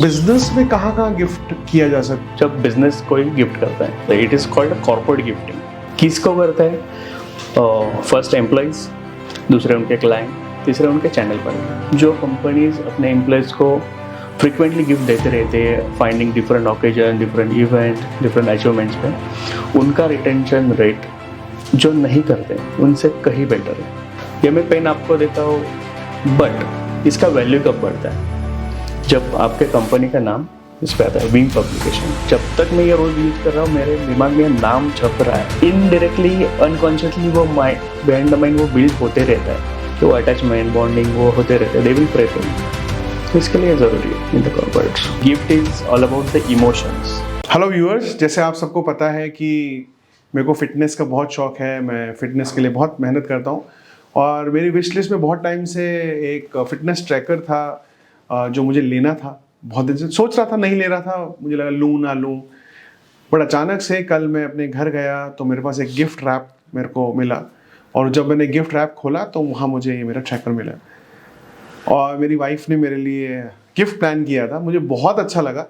Business में कहाँ कहाँ गिफ्ट किया जा सकता जब बिजनेस कोई गिफ्ट करता है तो it is called corporate gifting. किसको करता है? फर्स्ट एम्प्लॉयज़, दूसरे उनके क्लाइंट, तीसरे उनके चैनल पर। जो कंपनीज अपने एम्प्लॉयज़ को फ्रिक्वेंटली गिफ्ट देते रहते हैं, finding different occasion, different event, different achievements पे, उनका रिटेंशन रेट जो नहीं करते उनसे कहीं बेटर है। ये मैं पेन आपको देता हूँ, बट इसका वैल्यू कब बढ़ता है? जब आपके कंपनी का नाम इस पे आता है, विंग पब्लिकेशन। जब तक मैं ये रोज यूज कर रहा हूँ, मेरे दिमाग में नाम छप रहा है, इनडायरेक्टली अनकॉन्शियसली वो माइंड, बिहाइंड द माइंड वो बिल्ड होते रहता है, तो अटैचमेंट, बॉन्डिंग वो होते रहते हैं। They will pray for you. इसके लिए ज़रूरी है in the corporates. Gift is all about the emotions. Hello viewers, जैसे आप सबको पता है कि मेरे को फिटनेस का बहुत शौक है। मैं फिटनेस के लिए बहुत मेहनत करता हूँ और मेरी विश लिस्ट में बहुत टाइम से एक फिटनेस ट्रैकर था जो मुझे लेना था। बहुत दिन से सोच रहा था, नहीं ले रहा था, मुझे लगा लूँ ना लूँ। बट अचानक से कल मैं अपने घर गया तो मेरे पास एक गिफ्ट रैप मेरे को मिला, और जब मैंने गिफ्ट रैप खोला तो वहाँ मुझे ये मेरा ट्रैकर मिला। और मेरी वाइफ ने मेरे लिए गिफ्ट प्लान किया था, मुझे बहुत अच्छा लगा।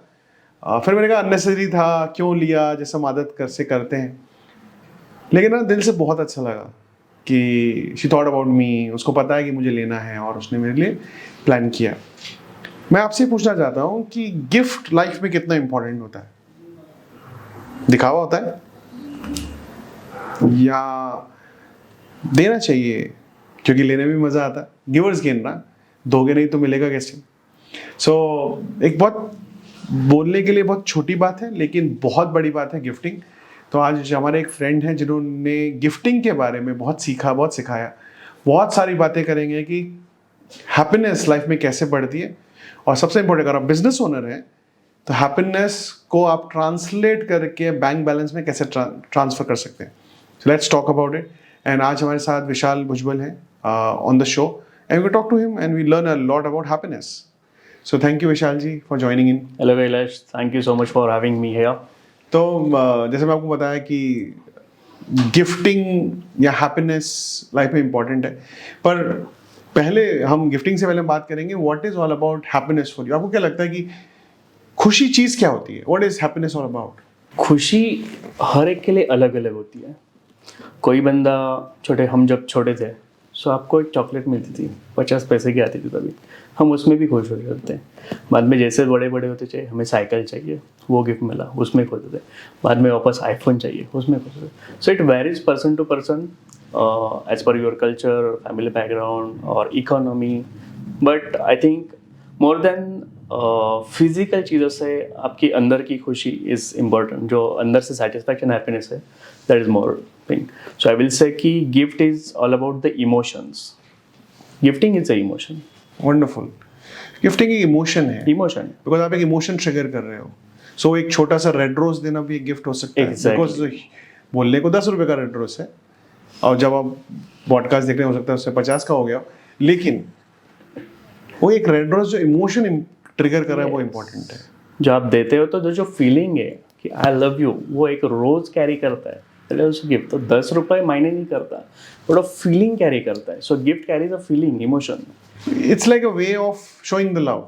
फिर मैंने कहा अननेसेसरी था, क्यों लिया, जैसा हम आदत से करते हैं। लेकिन ना दिल से बहुत अच्छा लगा कि शी थॉट अबाउट मी, उसको पता है कि मुझे लेना है और उसने मेरे लिए प्लान किया। मैं आपसे पूछना चाहता हूँ कि गिफ्ट लाइफ में कितना इंपॉर्टेंट होता है? दिखावा होता है या देना चाहिए? क्योंकि लेने में मज़ा आता है, गिवर्स गेन ना, दोगे नहीं तो मिलेगा कैसे? सो एक बहुत बोलने के लिए बहुत छोटी बात है, लेकिन बहुत बड़ी बात है गिफ्टिंग। तो आज हमारे एक फ्रेंड हैं जिन्होंने गिफ्टिंग के बारे में बहुत सीखा, बहुत सिखाया। बहुत सारी बातें करेंगे कि हैप्पीनेस लाइफ में कैसे बढ़ती है, और सबसे इंपॉर्टेंट, अगर आप बिजनेस ओनर हैं तो हैप्पीनेस को आप ट्रांसलेट करके बैंक बैलेंस में कैसे ट्रांसफर कर सकते हैं। So let's talk about it. And आज हमारे साथ विशाल भुजबल हैं on the show, and we talk to him and we learn a lot about happiness. So thank you Vishal ji for joining in. Hello Kailash, thank you so much for having me here. तो जैसे मैं आपको बताया कि गिफ्टिंग या happiness life में important है, पर पहले हम गिफ्टिंग से पहले बात करेंगे what is all about happiness for you. आपको क्या लगता है कि खुशी चीज क्या होती है? What is happiness all about? खुशी हर एक के लिए अलग अलग होती है। कोई बंदा, हम जब छोटे थे, सो आपको एक चॉकलेट मिलती थी, 50 पैसे की आती थी, तभी हम उसमें भी खुश हो जाते हैं। बाद में जैसे बड़े बड़े होते चाहिए, हमें साइकिल चाहिए, वो गिफ्ट मिला, उसमें खुश होते। बाद में वापस आईफोन चाहिए, उसमें खुश होते। So it varies person to person, as per your culture, family background और economy. But I think more than physical चीज़ों से आपकी अंदर की खुशी इज़ इम्पोर्टेंट। जो अंदर से सेटिस्फैक्शन, हैप्पीनेस है, that is more thing. So I will say कि gift is all about the emotions. Gifting is a emotion. Wonderful. Gifting एक इमोशन है, इमोशन। बिकॉज आप एक इमोशन ट्रिगर कर रहे हो। सो एक छोटा सा रेड रोज देना भी एक गिफ्ट हो सकता है। Exactly. बिकॉज बोलने को 10 रुपए का रेड रोज है, और जब आप पॉडकास्ट देख रहे हो सकता है उससे 50 का हो गया, लेकिन वो एक रेड रोज जो इमोशन ट्रिगर कर रहा है वो इम्पोर्टेंट है। जो आप देते हो तो जो फीलिंग है कि आई लव यू, वो एक रोज कैरी करता है। पहले उस गिफ्ट तो 10 रुपये मायने नहीं करता, बट फीलिंग कैरी करता है। So gift carries a feeling, emotion. It's like a way of showing the love,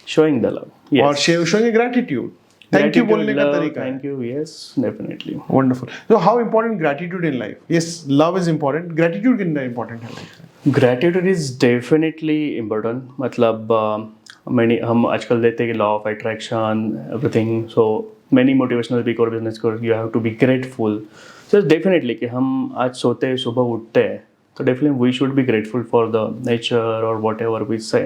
showing the love, और शोइंग ग्रैटिट्यूड। थैंक यू बोलने का तरीका है। Thank you, yes, definitely. Wonderful. So how important gratitude in life? Yes, love is important, gratitude कितना important है life में? Gratitude is definitely important. मतलब मैंने हम आजकल देखते हैं कि law of attraction, everything. So many motivational speaker, business course, you have to be grateful. So definitely कि हम आज सोते हैं, सुबह उठते हैं, तो definitely we should be grateful for the nature और वॉट एवर वी से।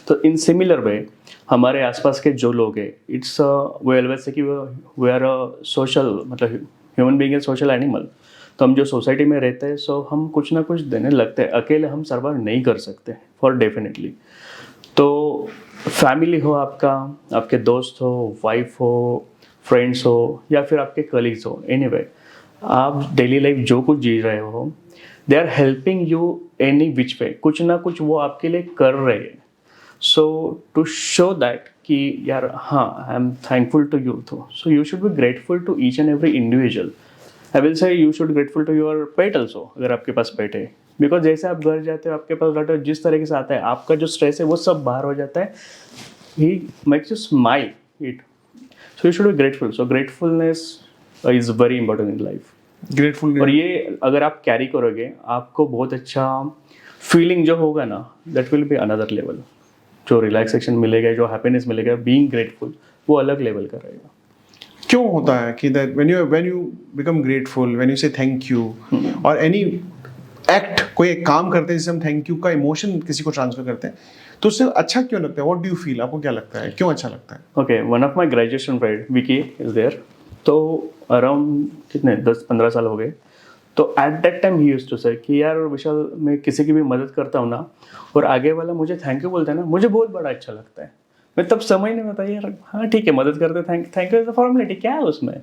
तो इन सिमिलर वे हमारे आसपास के जो लोग हैं, इट्स वी ऑलवेज से कि वी आर अ सोशल, मतलब human being a social animal. तो हम जो सोसाइटी में रहते हैं, सो हम कुछ ना कुछ देने लगते हैं। अकेले हम सर्वाइव नहीं कर सकते फॉर डेफिनेटली। तो फैमिली हो आपका, आपके दोस्त हो, वाइफ हो, फ्रेंड्स हो, या फिर आपके कलीग्स हो, एनीवे आप डेली लाइफ जो कुछ जी रहे हो, they are helping you any which way. कुछ ना कुछ वो आपके लिए कर रहे हैं। सो टू शो दैट कि यार हाँ, I am thankful to you, so you should be grateful to each and every individual. I will say you should grateful to your pet also, अगर आपके पास पेट है। बिकॉज जैसे आप घर जाते हो, आपके पास लौटे, जिस तरीके से आता है, आपका जो स्ट्रेस है वो सब बाहर हो जाता है he makes you smile. It so you should be grateful. So gratefulness is very important in life. Grateful और ये अगर आप कैरी करोगे आपको बहुत अच्छा फीलिंग जो होगा ना that will be another level. जो रिलैक्सेशन मिलेगा जो हैप्पीनेस मिलेगा बीइंग ग्रेटफुल वो अलग लेवल का रहेगा. क्यों होता है कि that when you become grateful, when you से थैंक यू और एनी एक्ट, कोई एक काम करते हैं जिससे हम थैंक यू का इमोशन किसी को ट्रांसफर करते हैं, तो उससे अच्छा क्यों लगता है? What do you feel? आपको क्या लगता है, क्यों अच्छा लगता है? Okay, one of my graduation friend Vicky is there. तो अराउंड कितने 10-15 साल हो गए. तो at that time he used to say कि यार विशाल मैं किसी की भी मदद करता हूँ ना और आगे वाला मुझे थैंक यू बोलता है ना मुझे बहुत बड़ा अच्छा लगता है. मैं तब समझ नहीं आता यार हाँ ठीक है मदद करते thank you is a formality क्या है उसमें.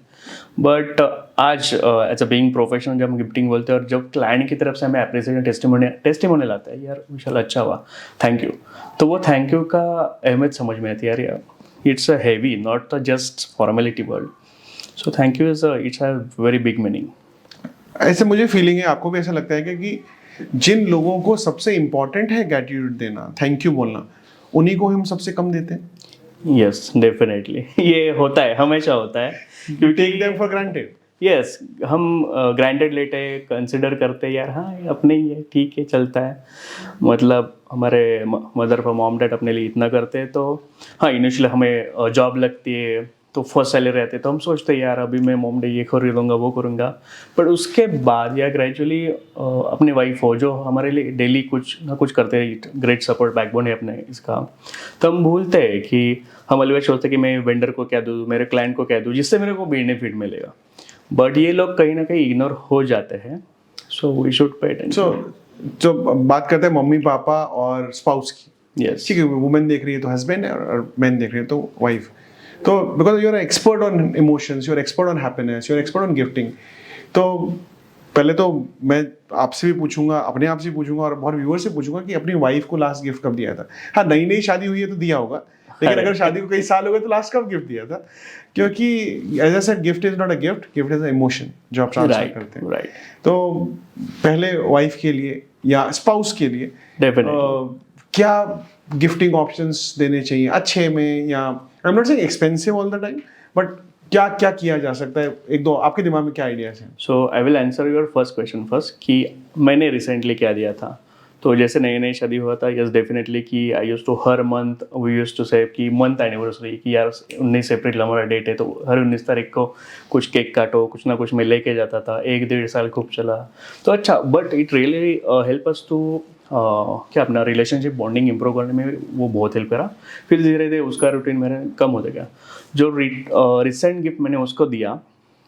बट आज एज अ बीइंग प्रोफेशनल जब हम गिफ्टिंग बोलते हैं और जब क्लाइंट की तरफ से हमें अप्रिसिएशन टेस्टिमोनियल आता है यार विशाल अच्छा हुआ थैंक यू, तो वो थैंक यू का अहमियत समझ में आती है यार it's a heavy not the just formality word. So thank you is it's a very big meaning. ऐसे मुझे फीलिंग है, आपको भी ऐसा लगता है कि जिन लोगों को सबसे इम्पोर्टेंट है ग्रेटिट्यूड देना, थैंक यू बोलना, उन्हीं को हम सबसे कम देते हैं. यस डेफिनेटली ये होता है हमेशा होता है. You take them for granted. Yes हम ग्रांटेड लेते हैं कंसिडर करते हैं यार हाँ ये अपने ही है ठीक है चलता है. मतलब हमारे मदर पर मॉम डैड अपने लिए इतना करते हैं तो हाँ इनिशियली हमें जॉब लगती है तो फर्स्ट सैलरी रहती है तो हम सोचते हैं यार अभी मैं मॉम डैड ये खरीदूंगा वो करूँगा. पर उसके बाद या ग्रेजुअली अपनी वाइफ हो जो हमारे लिए डेली कुछ ना कुछ करते हैं ग्रेट सपोर्ट बैकबोन है अपने इसका. तो हम भूलते हैं कि हम अलवेज सोचते हैं कि मैं वेंडर को क्या दूँ मेरे क्लाइंट को क्या दूँ जिससे मेरे को बेनिफिट मिलेगा. बट ये लोग कहीं ना कहीं इग्नोर हो जाते हैं. So we should pay attention. जो बात करते हैं मम्मी पापा और स्पाउस की, यस ठीक है, वुमेन देख रही है तो हस्बैंड है और मैन देख रही है तो वाइफ. तो because you are expert on emotions, you are expert on happiness, you are expert on gifting. तो पहले तो मैं आपसे भी पूछूंगा, अपने आप से पूछूंगा और बहुत व्यूअर से पूछूंगा कि अपनी वाइफ को लास्ट गिफ्ट कब दिया था. हाँ नई नई शादी हुई है तो दिया होगा, लेकिन अगर शादी को कई साल हो गए तो लास्ट कब गिफ्ट दिया था? क्योंकि as I said gift is not a gift, gift is a emotion जो आप ट्रांसफर करते हैं. राइट तो पहले वाइफ के लिए या स्पाउस के लिए डेफिनेटली क्या गिफ्टिंग ऑप्शंस देने चाहिए अच्छे में, या I am not saying expensive all the time, but क्या क्या किया जा सकता है? एक दो आपके दिमाग में क्या आइडियाज हैं? So I will answer your first question first कि मैंने रिसेंटली क्या दिया था. तो जैसे नई नई शादी हुआ था यस डेफिनेटली कि आई यूज टू हर month we use to say कि मंथ एनिवर्सरी कि यार 19 अप्रैल हमारा डेट है तो हर 19 तारीख को कुछ केक काटो कुछ ना कुछ मैं लेके जाता था. 1-1.5 साल खूब चला तो अच्छा. But it really help us to क्या अपना रिलेशनशिप बॉन्डिंग इंप्रूव करने में वो बहुत हेल्प करा. फिर धीरे धीरे उसका रूटीन मेरा कम होता गया. जो रिसेंट गिफ्ट मैंने उसको दिया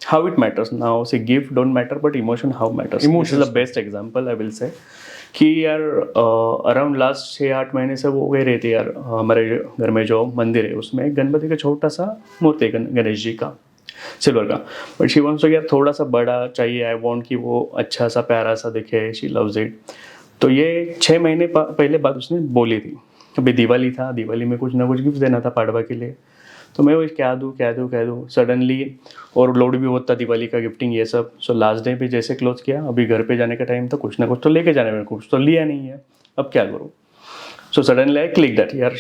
हाउ इट मैटर्स नाउ से gift don't matter but emotion how matters. Emotion is the best example I will say कि यार अराउंड लास्ट 6-8 महीने से वो गए रहते यार हमारे घर में जो मंदिर है उसमें गणपति का छोटा सा मूर्ति है गणेश जी का सिल्वर का. बट शी वांट्स यार थोड़ा सा बड़ा चाहिए. आई वांट कि वो अच्छा सा प्यारा सा दिखे. She loves it. तो ये 6 महीने पहले बात उसने बोली थी. अभी दिवाली था, दिवाली में कुछ ना कुछ गिफ्ट देना था पाड़वा के लिए. तो मैं वो क्या दूँ सडनली और लोड भी होता दिवाली का गिफ्टिंग ये सब. सो लास्ट डे पे जैसे क्लोज किया अभी घर पे जाने का टाइम था कुछ ना कुछ तो लेके जाने में कुछ तो लिया नहीं है अब क्या करूँ. So suddenly I click that यार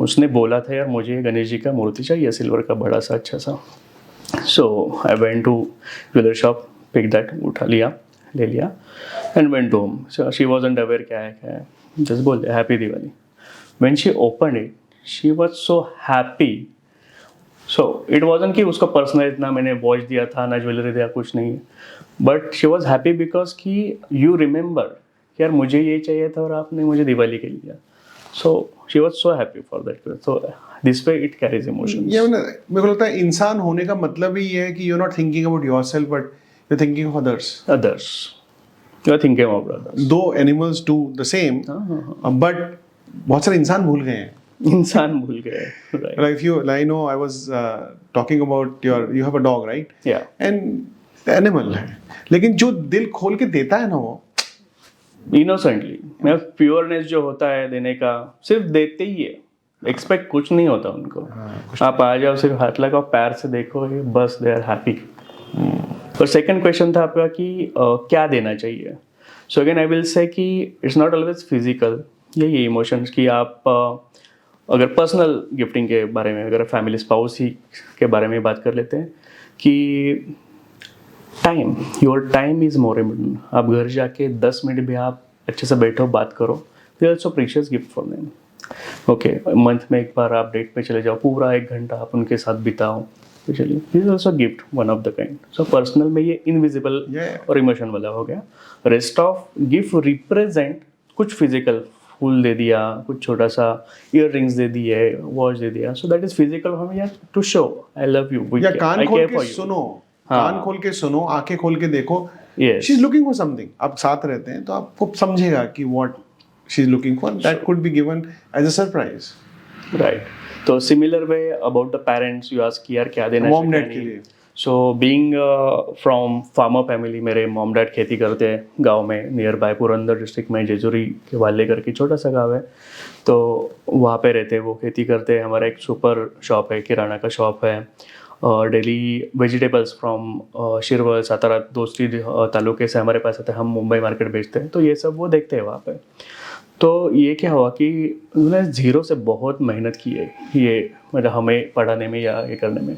उसने बोला था यार मुझे गणेश जी का मूर्ति चाहिए सिल्वर का बड़ा सा अच्छा सा. So I went to jeweller shop pick that उठा लिया ले लिया and went home. So she wasn't aware क्या है जस्ट बोल दिया happy Diwali. When she open it she was so happy. So it wasn't कि उसको पर्सनल इतना मैंने वॉच दिया था ना ज्वेलरी दिया कुछ नहीं. But she was happy because कि यू रिमेंबर यार मुझे ये चाहिए था और आपने मुझे दिवाली के लिए दिया. So she was so happy for that. So this way it carries emotions. ये मेरे को लगता है इंसान होने का मतलब ही ये है कि you are not thinking about yourself but you are thinking of others. You are thinking about others. Though animals do the same but बहुत सारे इंसान भूल गए हैं. इंसान भूल गए. Right. Like if you, like, I know I was talking about you have a dog, right? Yeah. And animal है, लेकिन जो दिल खोल के देता है ना वो इनोसेंटली मैं प्योरनेस जो होता है देने का सिर्फ देते ही है. एक्सपेक्ट कुछ नहीं होता उनको. आप आ जाओ सिर्फ हाथ लगाओ प्यार से देखो ये बस दे आर हैप्पी. और सेकंड क्वेश्चन था आपका कि क्या देना चाहिए. So again I will say कि इट्स नॉट ऑलवेज फिजिकल. यही इमोशंस कि आप अगर पर्सनल गिफ्टिंग के बारे में, अगर फैमिली स्पाउस ही के बारे में बात कर लेते हैं कि time, your time is more important. आप घर जाके 10 मिनट भी आप अच्छे से बैठो, बात करो, तो also precious gift for them. Okay, month में एक बार आप डेट पे चले जाओ, पूरा 1 घंटा आप उनके साथ बिताओ, तो चलिए this is also gift, one of the kind. So personal में ये इनविजिबल और इमोशन वाला हो गया। रेस्ट ऑफ गिफ्ट रिप्रेजेंट कुछ फिजिकल, फूल दे दिया, कुछ छोटा सा ईयर रिंग्स दे दिए, वॉच दे दिया, सो दैट इज फिजिकल हमें, या to show I love you, या कान खोल के सुनो, कान खोल के सुनो, आंखें खोल के देखो, she is looking for something. आप साथ रहते हैं तो आपको समझेगा कि what she is looking for, that could be given as a surprise. Right. तो similar way about the parents, you ask यार क्या देना मॉम डैड के लिए। So being from farmer family, मेरे मॉम डैड खेती करते हैं गांव में, नियर बाय पुरंदर डिस्ट्रिक्ट में, जेजुरी के वाले करके छोटा सा गांव है, तो वहाँ पे रहते हैं, वो खेती करते हैं। हमारा एक सुपर शॉप है, किराना का शॉप है, daily vegetables from Shirwal, Satara, दोस्ती तालुके से हमारे पास आते हैं, हम मुंबई मार्केट बेचते हैं, तो ये सब वो देखते हैं वहाँ पे। तो ये क्या हुआ कि उन्होंने ज़ीरो से बहुत मेहनत की है, ये मतलब हमें पढ़ाने में या ये करने में।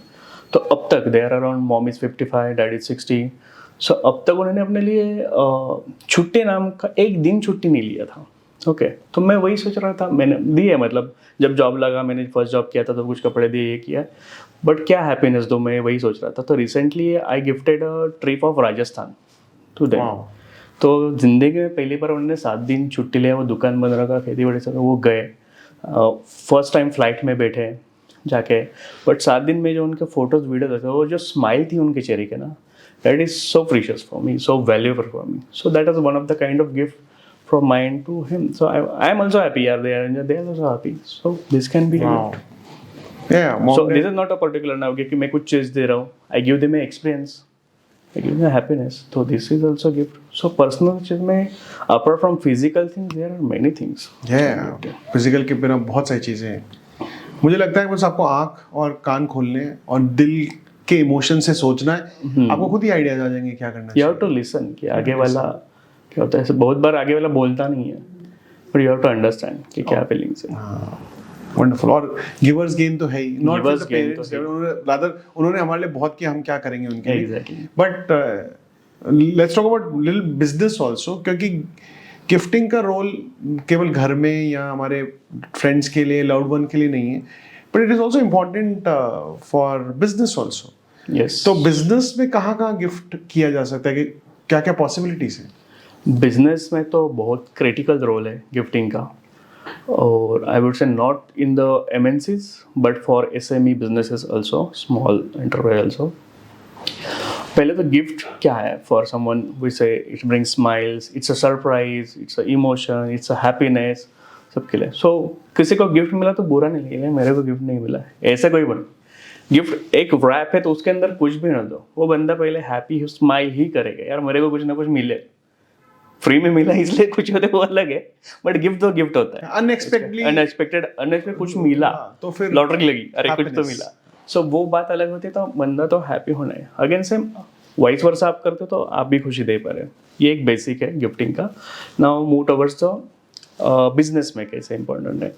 तो अब तक they are around, mom is 55, dad is 60, so अब तक उन्होंने अपने लिए छुट्टी नाम का एक दिन छुट्टी नहीं लिया था। ओके, तो मैं वही सोच रहा था, मैंने दी है, मतलब जब जॉब लगा, मैंने फर्स्ट जॉब किया था तो कुछ कपड़े दिए, ये किया, बट क्या हैप्पीनेस दो, मैं वही सोच रहा था। तो recently I gifted a trip of Rajasthan to them. तो ज़िंदगी में पहली बार उन्होंने 7 दिन छुट्टी लिया, वो दुकान बंद रखा, खेती बाड़ी से वो गए, फर्स्ट टाइम फ्लाइट में बैठे जाके, बट 7 दिन में जो उनके फोटोज वीडियो देखे, वो जो स्माइल थी उनके चेहरे के ना, that is so precious for me, so valuable for me. So that is one of the kind of gift from mine to him. So I am also happy. They are also happy. So this can be. Wow. Yeah. So this is not a particular now कि मैं कुछ चीज़ दे रहा हूँ. I give them an experience. I give them happiness. So this is also gift. So personal चीज़ में apart from physical things, there are many things. Yeah. Physical के बिना बहुत सारी चीज़ें हैं। मुझे लगता है बस आपको आँख और कान खोलने हैं और दिल के इमोशन से सोचना है, आपको खुद ही आइडियाज आ जाएंगे क्या करना है। You have to listen कि आगे वाला क्या होता है। बहुत बार आगे वाला बोलता नहीं है, but you have to understand कि क्या फीलिंग्स है। वंडरफुल। और गिवर्स गेन तो है ही, नॉट फॉर द पेरेंट्स, उन्होंने हमारे लिए बहुत किया, हम क्या करेंगे उनके लिए। But let's talk about little business also, क्योंकि गिफ्टिंग का रोल केवल घर में या हमारे फ्रेंड्स के लिए, लव्ड वन के लिए नहीं है, but it is also important for business also. Yes. तो बिजनेस में कहाँ गिफ्ट किया जा सकता है, कि क्या क्या पॉसिबिलिटीज है? बिजनेस में तो बहुत क्रिटिकल रोल है गिफ्टिंग का, और I would say not in the MNCs but for SME businesses also, small enterprise also. पहले तो गिफ्ट क्या है फॉर समवन, वी से it brings smiles, it's a surprise, it's a emotion, it's a happiness, सबके लिए। सो किसी को gift मिला तो बुरा नहीं लगेगा, मेरे को गिफ्ट नहीं मिला, ऐसा कोई बन। गिफ्ट एक रैप है तो उसके अंदर कुछ भी ना दो, वो बंदा पहले हैप्पी स्माइल ही करेगा, यार मेरे को कुछ ना कुछ मिले, फ्री में मिला इसलिए कुछ होते वो अलग है, बट गिफ्ट तो गिफ्ट होता है। अनएक्सपेक्टेड कुछ मिला तो फिर लॉटरी लगी, अरे कुछ तो मिला, सो वो बात अलग होती है, तो बंदा तो हैप्पी होना है। अगेन सेम वाइस वर्सा आप करते हो तो आप भी खुशी दे पा रहे हो, ये एक बेसिक है गिफ्टिंग का। Now move towards the business में कैसे इंपॉर्टेंट है।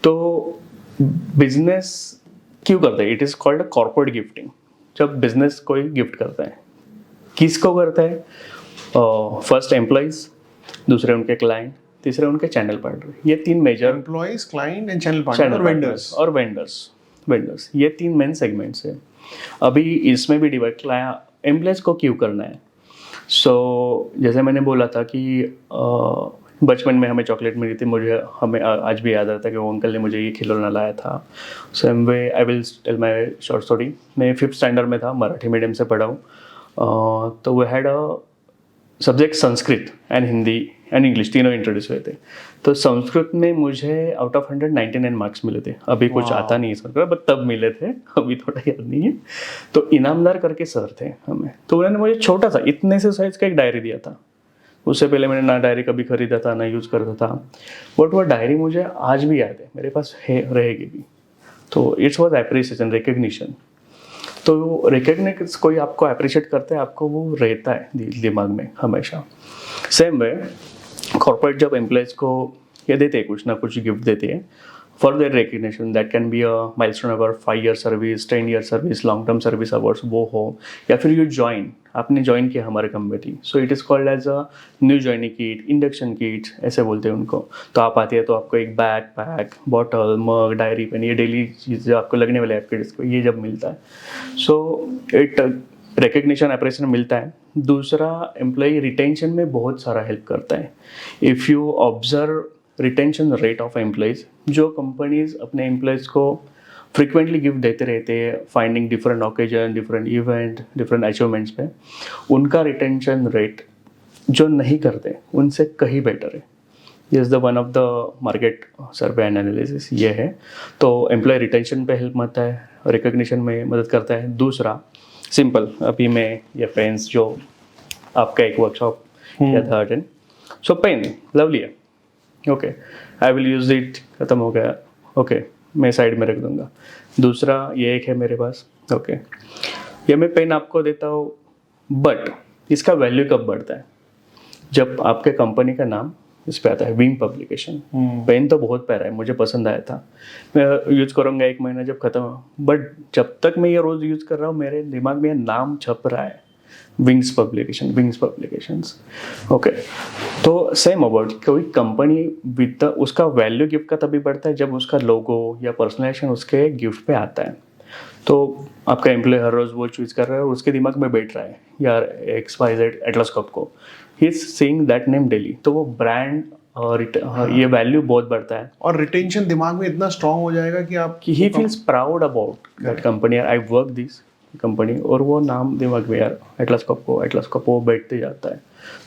तो बिजनेस क्यों करते हैं, it is called corporate gifting. जब बिजनेस कोई गिफ्ट करता है, किसको करता है? फर्स्ट एम्प्लॉइज, दूसरे उनके क्लाइंट, तीसरे उनके चैनल पार्टनर, ये 3 major employees, client and channel partner और वेंडर्स, ये 3 मेन सेगमेंट्स है। अभी इसमें भी डिवाइड एम्प्लॉइज को क्यों करना है। सो जैसे मैंने बोला था कि बचपन में हमें चॉकलेट मिली थी, हमें आज भी याद आता है कि वो अंकल ने मुझे ये खिलौना लाया था। Same way I will tell my short story. मैं 5th स्टैंडर्ड में था, मराठी मीडियम से पढ़ा हूँ, तो we had a subject Sanskrit and Hindi and English, तीनों इंट्रोड्यूस हुए थे। तो संस्कृत में मुझे आउट ऑफ 100 99 मार्क्स मिले थे। अभी कुछ आता नहीं है संस्कृत, बट तब मिले थे, अभी थोड़ा याद नहीं है। तो इनामदार करके सर थे हमें, तो उन्होंने मुझे छोटा सा इतने से साइज का एक डायरी दिया था। उससे पहले मैंने ना डायरी कभी खरीदा था ना यूज़ करता था, बट वो डायरी मुझे आज भी याद है, मेरे पास है, रहेगी भी। तो इट्स वॉज एप्रिसिएशन, रिकग्निशन। तो रिकग्निशन कोई आपको अप्रिशिएट करता है, आपको वो रहता है दिमाग में हमेशा। सेम वे कॉर्पोरेट जब एम्प्लॉयज़ को ये देते हैं, कुछ ना कुछ गिफ्ट देते हैं, for their recognition. That can be a milestone award, 5-year service, 10-year service, long term service awards वो हो, या फिर you join, आपने ज्वाइन किया हमारे company, so it is called as a new joining kit, induction kit ऐसे बोलते हैं उनको. तो आप आते हैं तो आपको एक बैग पैक, बॉटल, मग, डायरी पेन, ये डेली चीज़ें आपको लगने वाले आपके डिस्क ये जब मिलता है, सो इट रिकग्निशन अप्रेसिएशन मिलता है. दूसरा, एम्प्लॉय रिटेंशन में बहुत सारा हेल्प करता है. If you observe retention rate of employees, जो कंपनीज अपने एम्प्लॉयज़ को फ्रिक्वेंटली गिफ्ट देते रहते हैं, finding different occasion, different event, different achievements पे, उनका रिटेंशन रेट जो नहीं करते उनसे कहीं बेटर है. ये is the one of the market survey analysis ये है. तो एम्प्लॉय रिटेंशन पे हेल्प मिलता है, रिकग्निशन में मदद करता है. दूसरा सिंपल, अभी मैं ये पेन्स जो आपका एक वर्कशॉप किया था अटेंड, सो पेन लवली है, okay, I will use it, ख़त्म हो गया, ओके, मैं साइड में रख दूंगा. दूसरा ये एक है मेरे पास, ओके, ये मैं पेन आपको देता हूँ, बट इसका वैल्यू कब बढ़ता है? जब आपके कंपनी का नाम इस पे आता है, विंग पब्लिकेशन. पेन तो बहुत प्यारा है, मुझे पसंद आया था, मैं यूज़ करूँगा 1 महीना जब ख़त्म हो, बट जब तक मैं ये रोज़ यूज़ कर रहा हूँ मेरे दिमाग में ये नाम छप रहा है, विंग्स पब्लिकेशंस, ओके. तो सेम अबाउट कोई कंपनी विद उसका वैल्यू गिफ्ट का तभी बढ़ता है जब उसका लोगो या पर्सनलाइजेशन उसके गिफ्ट पे आता है. तो आपका एम्प्लॉय हर रोज़ वो चूज़ कर रहा है, उसके दिमाग में बैठ रहा है यार XYZ एटलस को, he is seeing that name daily, तो वो ब्रांड और ये वैल्यू बहुत बढ़ता है. और रिटेंशन दिमाग में इतना स्ट्रांग हो जाएगा कि आप कि he feels proud about that company, I work this company, और वो नाम दिमाग में यार एटलस कप वो बैठते जाता है.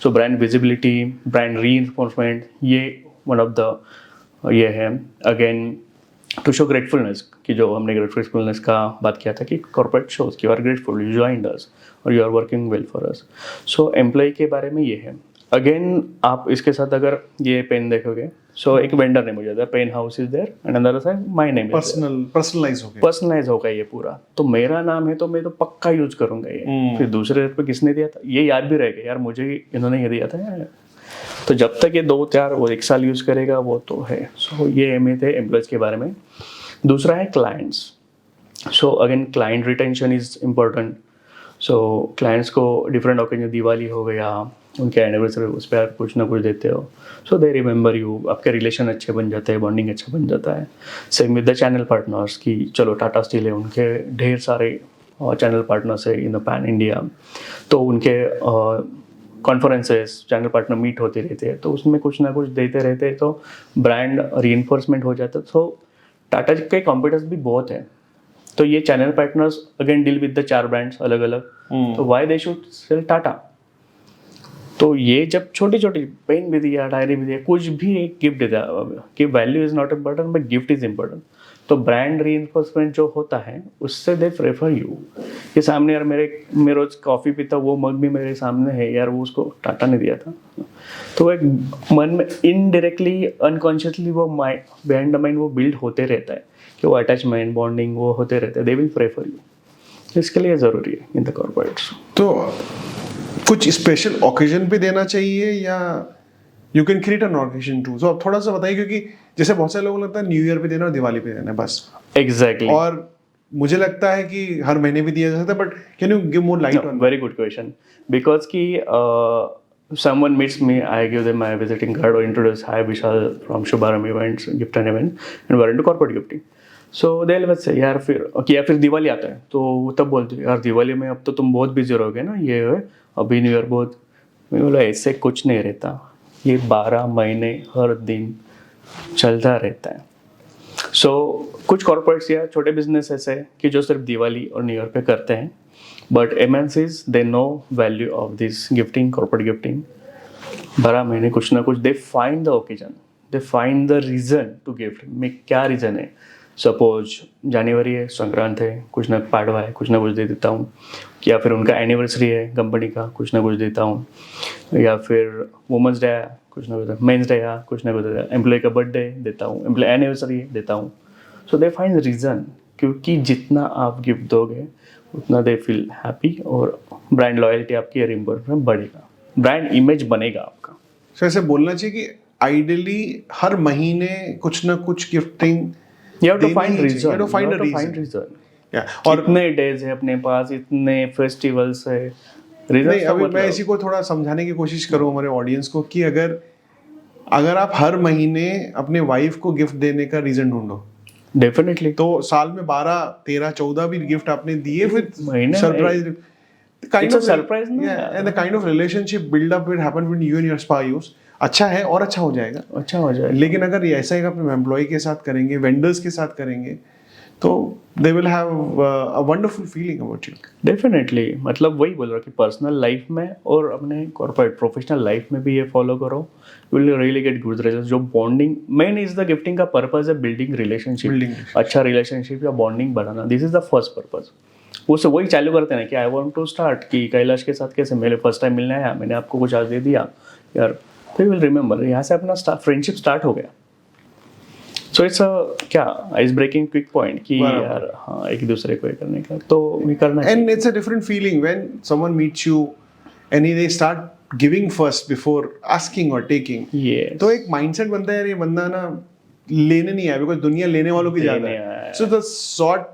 So brand visibility, brand reinforcement, ये वन ऑफ द ये है. अगेन टू शो ग्रेटफुलनेस, कि जो हमने ग्रेटफुलनेस का बात किया था कि कॉर्पोरेट शोज कि you are grateful, you joined us और you are working well for us. So employee के बारे में ये है. अगेन आप इसके साथ अगर ये पेन देखोगे, सो एक वेंडर ने मुझे दिया, pen house is there and another side my name, personalise होगा ये पूरा. तो मेरा नाम है तो मैं तो पक्का यूज करूंगा ये. फिर दूसरे पे किसने दिया था ये याद भी रहेगा, यार मुझे इन्होंने ये दिया था. तो जब तक ये 2-4 वो 1 साल यूज करेगा वो तो है. सो ये अहमियत है एम्प्लॉयज के बारे में. दूसरा है clients. So again client retention is important. So clients को डिफरेंट ओकेजन, दिवाली हो गया, उनके एनिवर्सरी, उस पर आप कुछ ना कुछ देते हो, सो दे रिमेंबर यू, आपके रिलेशन अच्छे बन जाते हैं, बॉन्डिंग अच्छा बन जाता है. Same with the channel partners की, चलो टाटा स्टील है, उनके ढेर सारे चैनल पार्टनर्स है इन द पैन इंडिया, तो उनके कॉन्फ्रेंसेस चैनल पार्टनर मीट होते रहते हैं, तो उसमें कुछ ना कुछ देते रहते हैं, तो ब्रांड रीइंफोर्समेंट हो जाता है. तो टाटा के कॉम्पिटिटर्स भी बहुत है, तो ये channel partners again deal with the 4 brands अलग अलग, तो why they should sell Tata. तो ये जब छोटी छोटी पेन भी दिया, डायरी भी दिया, कुछ भी एक गिफ्ट देता कि value is not important but gift is important. तो ब्रांड रीइंफोर्समेंट जो होता है उससे दे प्रेफर यू. ये सामने यार मैं रोज कॉफ़ी पीता, वो मग भी मेरे सामने है यार, वो उसको टाटा ने दिया था. तो एक मन में इनडायरेक्टली अनकॉन्शियसली वो बिहाइंड द माइंड वो बिल्ड होते रहता है कि वो अटैचमेंट, बॉन्डिंग वो होते रहते हैं. They will prefer you. इसके लिए ज़रूरी है इन द कॉर्पोरेट्स. तो कुछ स्पेशल ओकेजन पे देना चाहिए या you can create an occasion too? तो आप थोड़ा सा बताइए, क्योंकि जैसे बहुत सारे लोगों को लगता है न्यू ईयर पे देना और दिवाली पे देना है बस. एग्जैक्टली. और मुझे लगता है कि हर महीने भी दिया जा सकता है, but can you give more light on? Very good question. Because कि someone meets me, I give them my visiting card or introduce, hi Vishal from Shubharam Events, gift and event, and we're into corporate gifting. So they'll say यार फिर या फिर दिवाली आता है तो तब बोलते यार दिवाली में अब तो तुम बहुत बिजी रहोगे ना, ये है अभी न्यू ईयर बहुत. मैं बोला ऐसे कुछ नहीं रहता, ये 12 महीने हर दिन चलता रहता है. सो कुछ कॉर्पोरेट्स या छोटे बिजनेस ऐसे हैं कि जो सिर्फ दिवाली और न्यू ईयर पे करते हैं, but MNCs they know value of this gifting, corporate gifting. 12 महीने कुछ ना कुछ they find the occasion, they find the reason to gift. में क्या रीज़न है? सपोज जनवरी है, संक्रांत है, कुछ ना पाड़वा है, कुछ ना कुछ दे देता हूँ. या फिर उनका एनिवर्सरी है कंपनी का, कुछ ना कुछ देता हूँ. या फिर वुमेंस डे आया, कुछ ना कुछ, मेंस डे आया, कुछ ना कुछ देता हूँ. एम्प्लॉय का बर्थडे देता हूँ, एम्प्लॉय एनिवर्सरी देता हूँ. सो दे फाइंड रीज़न, क्योंकि जितना आप गिफ्ट दोगे उतना दे फील हैप्पी और ब्रांड लॉयल्टी आपकी रिइंफोर्समेंट बढ़ेगा, ब्रांड इमेज बनेगा आपका. ऐसे बोलना चाहिए कि आइडियली हर महीने कुछ ना कुछ गिफ्टिंग You have to देनी find ही चाहिए. reason. You have to find You a have to reason. find reason. Yeah. और इतने डेज है अपने पास, इतने फेस्टिवल्स है, रीजन नहीं, अभी मैं इसी को थोड़ा समझाने की कोशिश करूँ हमारे ऑडियंस को कि अगर आप हर महीने अपने वाइफ को गिफ्ट देने का रीजन ढूंढो डेफिनेटली तो साल में 12, 13, 14 भी गिफ्ट आपने दिए फिर महीने में सरप्राइज It's a surprise ना? And the kind of relationship build up will happen when you and your spouse अच्छा है और अच्छा हो जाएगा. अच्छा हो जाए. लेकिन अगर ये ऐसा ही अपने एम्प्लॉय के साथ करेंगे, वेंडर्स के साथ करेंगे तो they will have a wonderful feeling about you. Definitely, मतलब वही बोल रहा कि पर्सनल लाइफ में और अपने कॉर्पोरेट प्रोफेशनल लाइफ में भी ये फॉलो करो, you will really get good relation. जो bonding main is the gifting का पर्पज है बिल्डिंग रिलेशनशिप, अच्छा रिलेशनशिप या बॉन्डिंग बढ़ाना. This is the first purpose. उससे वही चालू करते हैं कि आई वांट टू स्टार्ट कि कैलाश के साथ कैसे मेरे फर्स्ट टाइम मिलने आया, मैंने आपको कुछ आज दे दिया यार, तो यू विल रिमेंबर. यहाँ से अपना फ्रेंडशिप स्टार्ट हो गया. सो इट्स क्या आइस ब्रेकिंग क्विक पॉइंट कि यार हाँ एक दूसरे को ये करने का तो भी करना है. And it's a different feeling when someone meets you and they start giving first before asking और टेकिंग. Yes. तो एक माइंडसेट बनता है यार ये बंदा ना लेने नहीं आया, बिकॉज दुनिया लेने वालों की ज्यादा लेने आया है. है. So the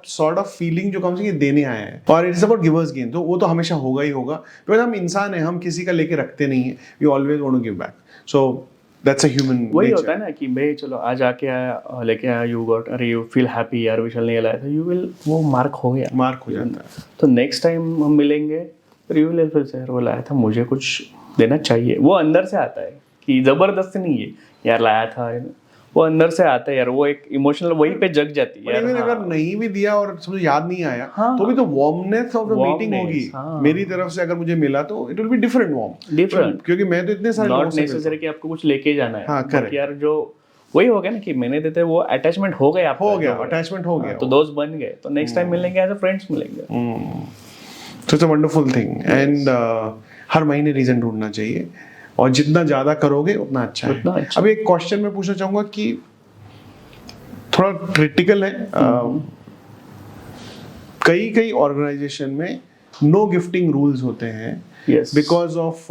sort of feeling जो कम्स ये देने आया है. और इट्स अबाउट गिवर्स गेन, तो वो तो हमेशा होगा ही होगा, बिकॉज हम इंसान हैं, हम किसी का लेके रखते नहीं है. We always want to give back. So that's a human. वही होता है ना कि भाई चलो आज आके आया लेके आया, यू गॉट, अरे यू फील हैप्पी यार विशाल नहीं लाया था, यू विल वो मार्क हो गया, मार्क हो जाता है. तो नेक्स्ट टाइम हम मिलेंगे फिर यू विल फिर से यार वो लाया था, मुझे कुछ देना चाहिए. वो अंदर से आता है कि जबरदस्ती नहीं है यार लाया था, वो अंदर से आता है यार, वो एक इमोशनल वहीं पे जग जाती है यार. इवन अगर नहीं भी दिया और समझो याद नहीं आया तो भी तो वार्मनेस ऑफ द मीटिंग होगी. मेरी तरफ से अगर मुझे मिला तो it will be different warm. Different, क्योंकि मैं तो इतने सारे लोगों नॉट से नेसेसरी कि आपको कुछ लेके जाना है. हाँ, correct. यार जो वही हो गया ना कि मैंने देते वो अटैचमेंट हो गया, हो गया, अटैचमेंट हो गया, तो दोस्त बन गए, तो नेक्स्ट टाइम मिलेंगे एज अ फ्रेंड्स मिलेंगे. तो it's a wonderful thing. And हर महीने रीजन ढूंढना चाहिए और जितना ज्यादा करोगे उतना अच्छा है. उतना अच्छा. अभी एक क्वेश्चन मैं पूछना चाहूंगा कि थोड़ा क्रिटिकल है. कई ऑर्गेनाइजेशन में नो गिफ्टिंग रूल्स होते हैं Yes. Because of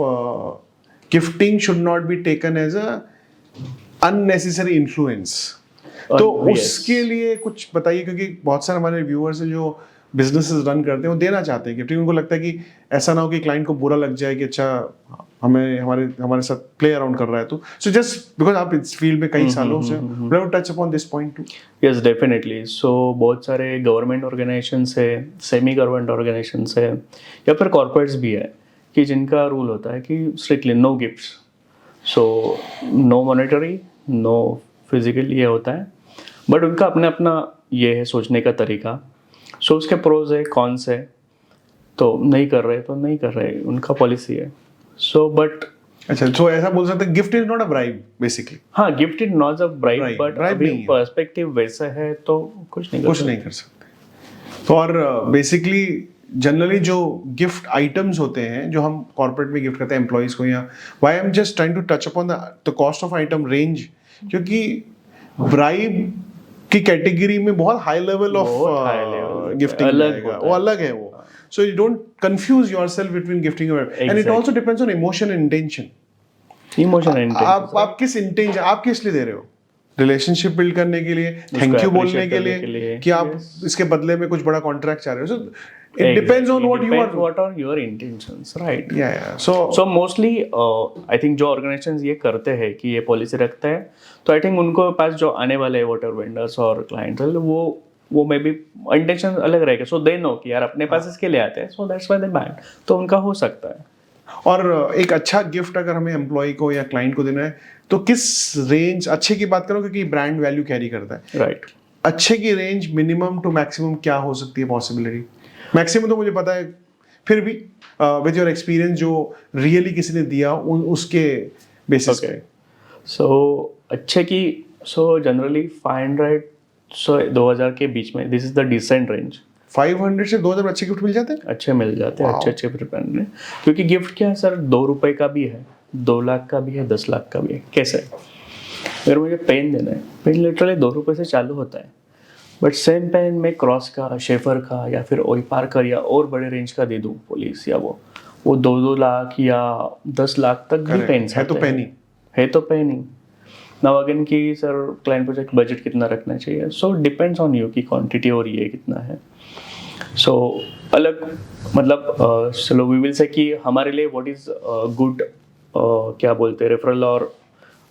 gifting should not be taken as a unnecessary influence. तो Yes. उसके लिए कुछ बताइए, क्योंकि बहुत सारे हमारे व्यूअर्स हैं जो बिजनेसेस रन करते हैं, वो देना चाहते हैं गिफ्टिंग. उनको लगता है कि ऐसा ना हो कि क्लाइंट को बुरा लग जाए कि अच्छा हमें हमारे साथ प्ले अराउंड कर रहा है. तो सो जस्ट बिकॉज आप इस फील्ड में कई सालों से touch upon this point too. Yes definitely. So बहुत सारे गवर्नमेंट ऑर्गेनाइजेशन है, सेमी गवर्नमेंट ऑर्गेनाइजेशन है या फिर कॉर्पोरेट्स भी है कि जिनका रूल होता है कि strictly no gifts. So no monetary, no physical ये होता है, बट उनका अपना ये है सोचने का तरीका. सो उसके प्रोज है कॉन्स है, तो नहीं कर रहे तो नहीं कर रहे, उनका पॉलिसी है. सो बट अच्छा, तो ऐसा बोल सकते हैं gift is not a bribe basically. हाँ, gift is not a bribe, but bribe अभी नहीं है. पर्सपेक्टिव वैसा है तो कुछ नहीं कर सकते. तो और बेसिकली जनरली जो गिफ्ट आइटम्स होते हैं जो हम कॉर्पोरेट में गिफ्ट करते हैं एम्प्लॉइज को, या why I am just trying to touch upon the cost of item range, क्योंकि ब्राइब की कैटेगरी में बहुत हाई लेवल ऑफ गिफ्टिंग आएगा, वो अलग है वो. So you don't confuse yourself between gifting and it also depends on emotion and intention. Emotion and आप किस इंटेंशन, आप किस लिए दे रहे हो? रिलेशनशिप बिल्ड करने के लिए, थैंक यू बोलने के लिए, कि आप इसके बदले में कुछ बड़ा कॉन्ट्रैक्ट चाह रहे हो. So it depends on what are your intentions, right? Yeah. So mostly I think जो organizations ये करते हैं कि ये पॉलिसी रखते हैं, तो आई थिंक उनको पास जो आने वाले वॉटर वेंडर्स और क्लाइंट्स वो मे बी इंटेंशन अलग रहेगा. सो दे नो कि यार अपने पास इसके लिए आते हैं, so that's why they buy, तो उनका हो सकता है. और एक अच्छा गिफ्ट अगर हमें एम्प्लॉय को या क्लाइंट को देना है तो किस रेंज, अच्छे की बात करो क्योंकि ब्रांड वैल्यू कैरी करता है, राइट. अच्छे की रेंज मिनिमम टू मैक्सिमम क्या हो सकती है पॉसिबिलिटी? मैक्सिमम तो मुझे पता है, फिर भी विद योर एक्सपीरियंस जो रियली किसी ने दिया उसके बेसिस पे. सो अच्छे की जनरली 500 2000 के बीच में, this is the decent range. 500 से 2000 अच्छे गिफ्ट मिल जाते हैं, अच्छे मिल जाते हैं, अच्छे प्रिपेयर में. क्योंकि गिफ्ट क्या है सर, 2 रुपए का भी है, 2 लाख का भी है, 10 लाख का भी है. कैसे, अगर मुझे पेन देना है, पेन लिटरली 2 रुपए से चालू होता है, बट सेम पेन में क्रॉस का, शेफर का या फिर ओई पार्कर या और बड़े रेंज का दे दूँ पुलिस, या वो 2-2 लाख या 10 लाख तक भी पेन है तो पेन ही. है तो पेन ही. नाउ अगेन कि सर क्लाइंट प्रोजेक्ट बजट कितना रखना चाहिए, सो डिपेंड्स ऑन यू कि क्वांटिटी और ये कितना है. सो अलग मतलब चलो वी विल से कि हमारे लिए व्हाट इज गुड क्या बोलते हैं रेफरल और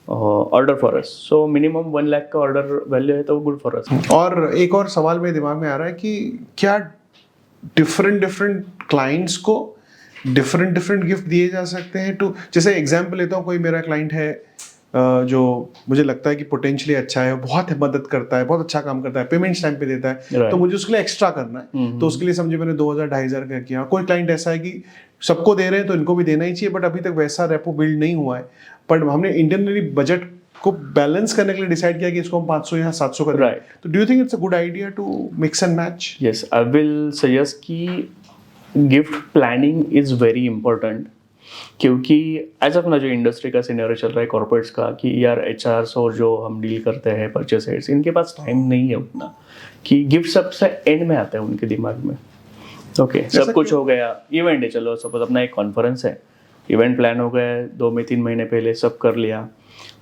order for us. So minimum 1 lakh का ऑर्डर वैल्यू है तो गुड फॉर अस. और एक और सवाल मेरे दिमाग में आ रहा है कि क्या डिफरेंट डिफरेंट क्लाइंट्स को डिफरेंट डिफरेंट गिफ्ट दिए जा सकते हैं टू, जैसे एग्जांपल लेता हूँ, कोई मेरा क्लाइंट है जो मुझे लगता है कि पोटेंशियली अच्छा है, बहुत मदद करता है, बहुत अच्छा काम करता है, पेमेंट्स टाइम पे देता है, Right. तो मुझे उसके लिए एक्स्ट्रा करना है, तो उसके लिए समझे मैंने 2,000-2,500 का किया. कोई क्लाइंट ऐसा है कि सबको दे रहे हैं तो इनको भी देना ही चाहिए, बट अभी तक वैसा रेपो बिल्ड नहीं हुआ है, बट हमने इंटरनली बजट को बैलेंस करने के लिए डिसाइड किया कि इसको हम 500 या 700 कर दें. Right. तो do you think it's a good idea to mix and match? Yes, I will suggest कि gift planning is very important, क्योंकि एज अपना जो इंडस्ट्री का सिनेरियो चल रहा है कॉर्पोरेट्स का कि यार एचआरस और जो हम डील करते हैं परचेस हेड्स, इनके पास टाइम नहीं है उतना कि गिफ्ट सबसे एंड में आता है उनके दिमाग में. ओके सब कुछ हो गया, इवेंट है, चलो सपोज अपना एक कॉन्फ्रेंस है, इवेंट प्लान हो गया 2 3 महीने पहले, सब कर लिया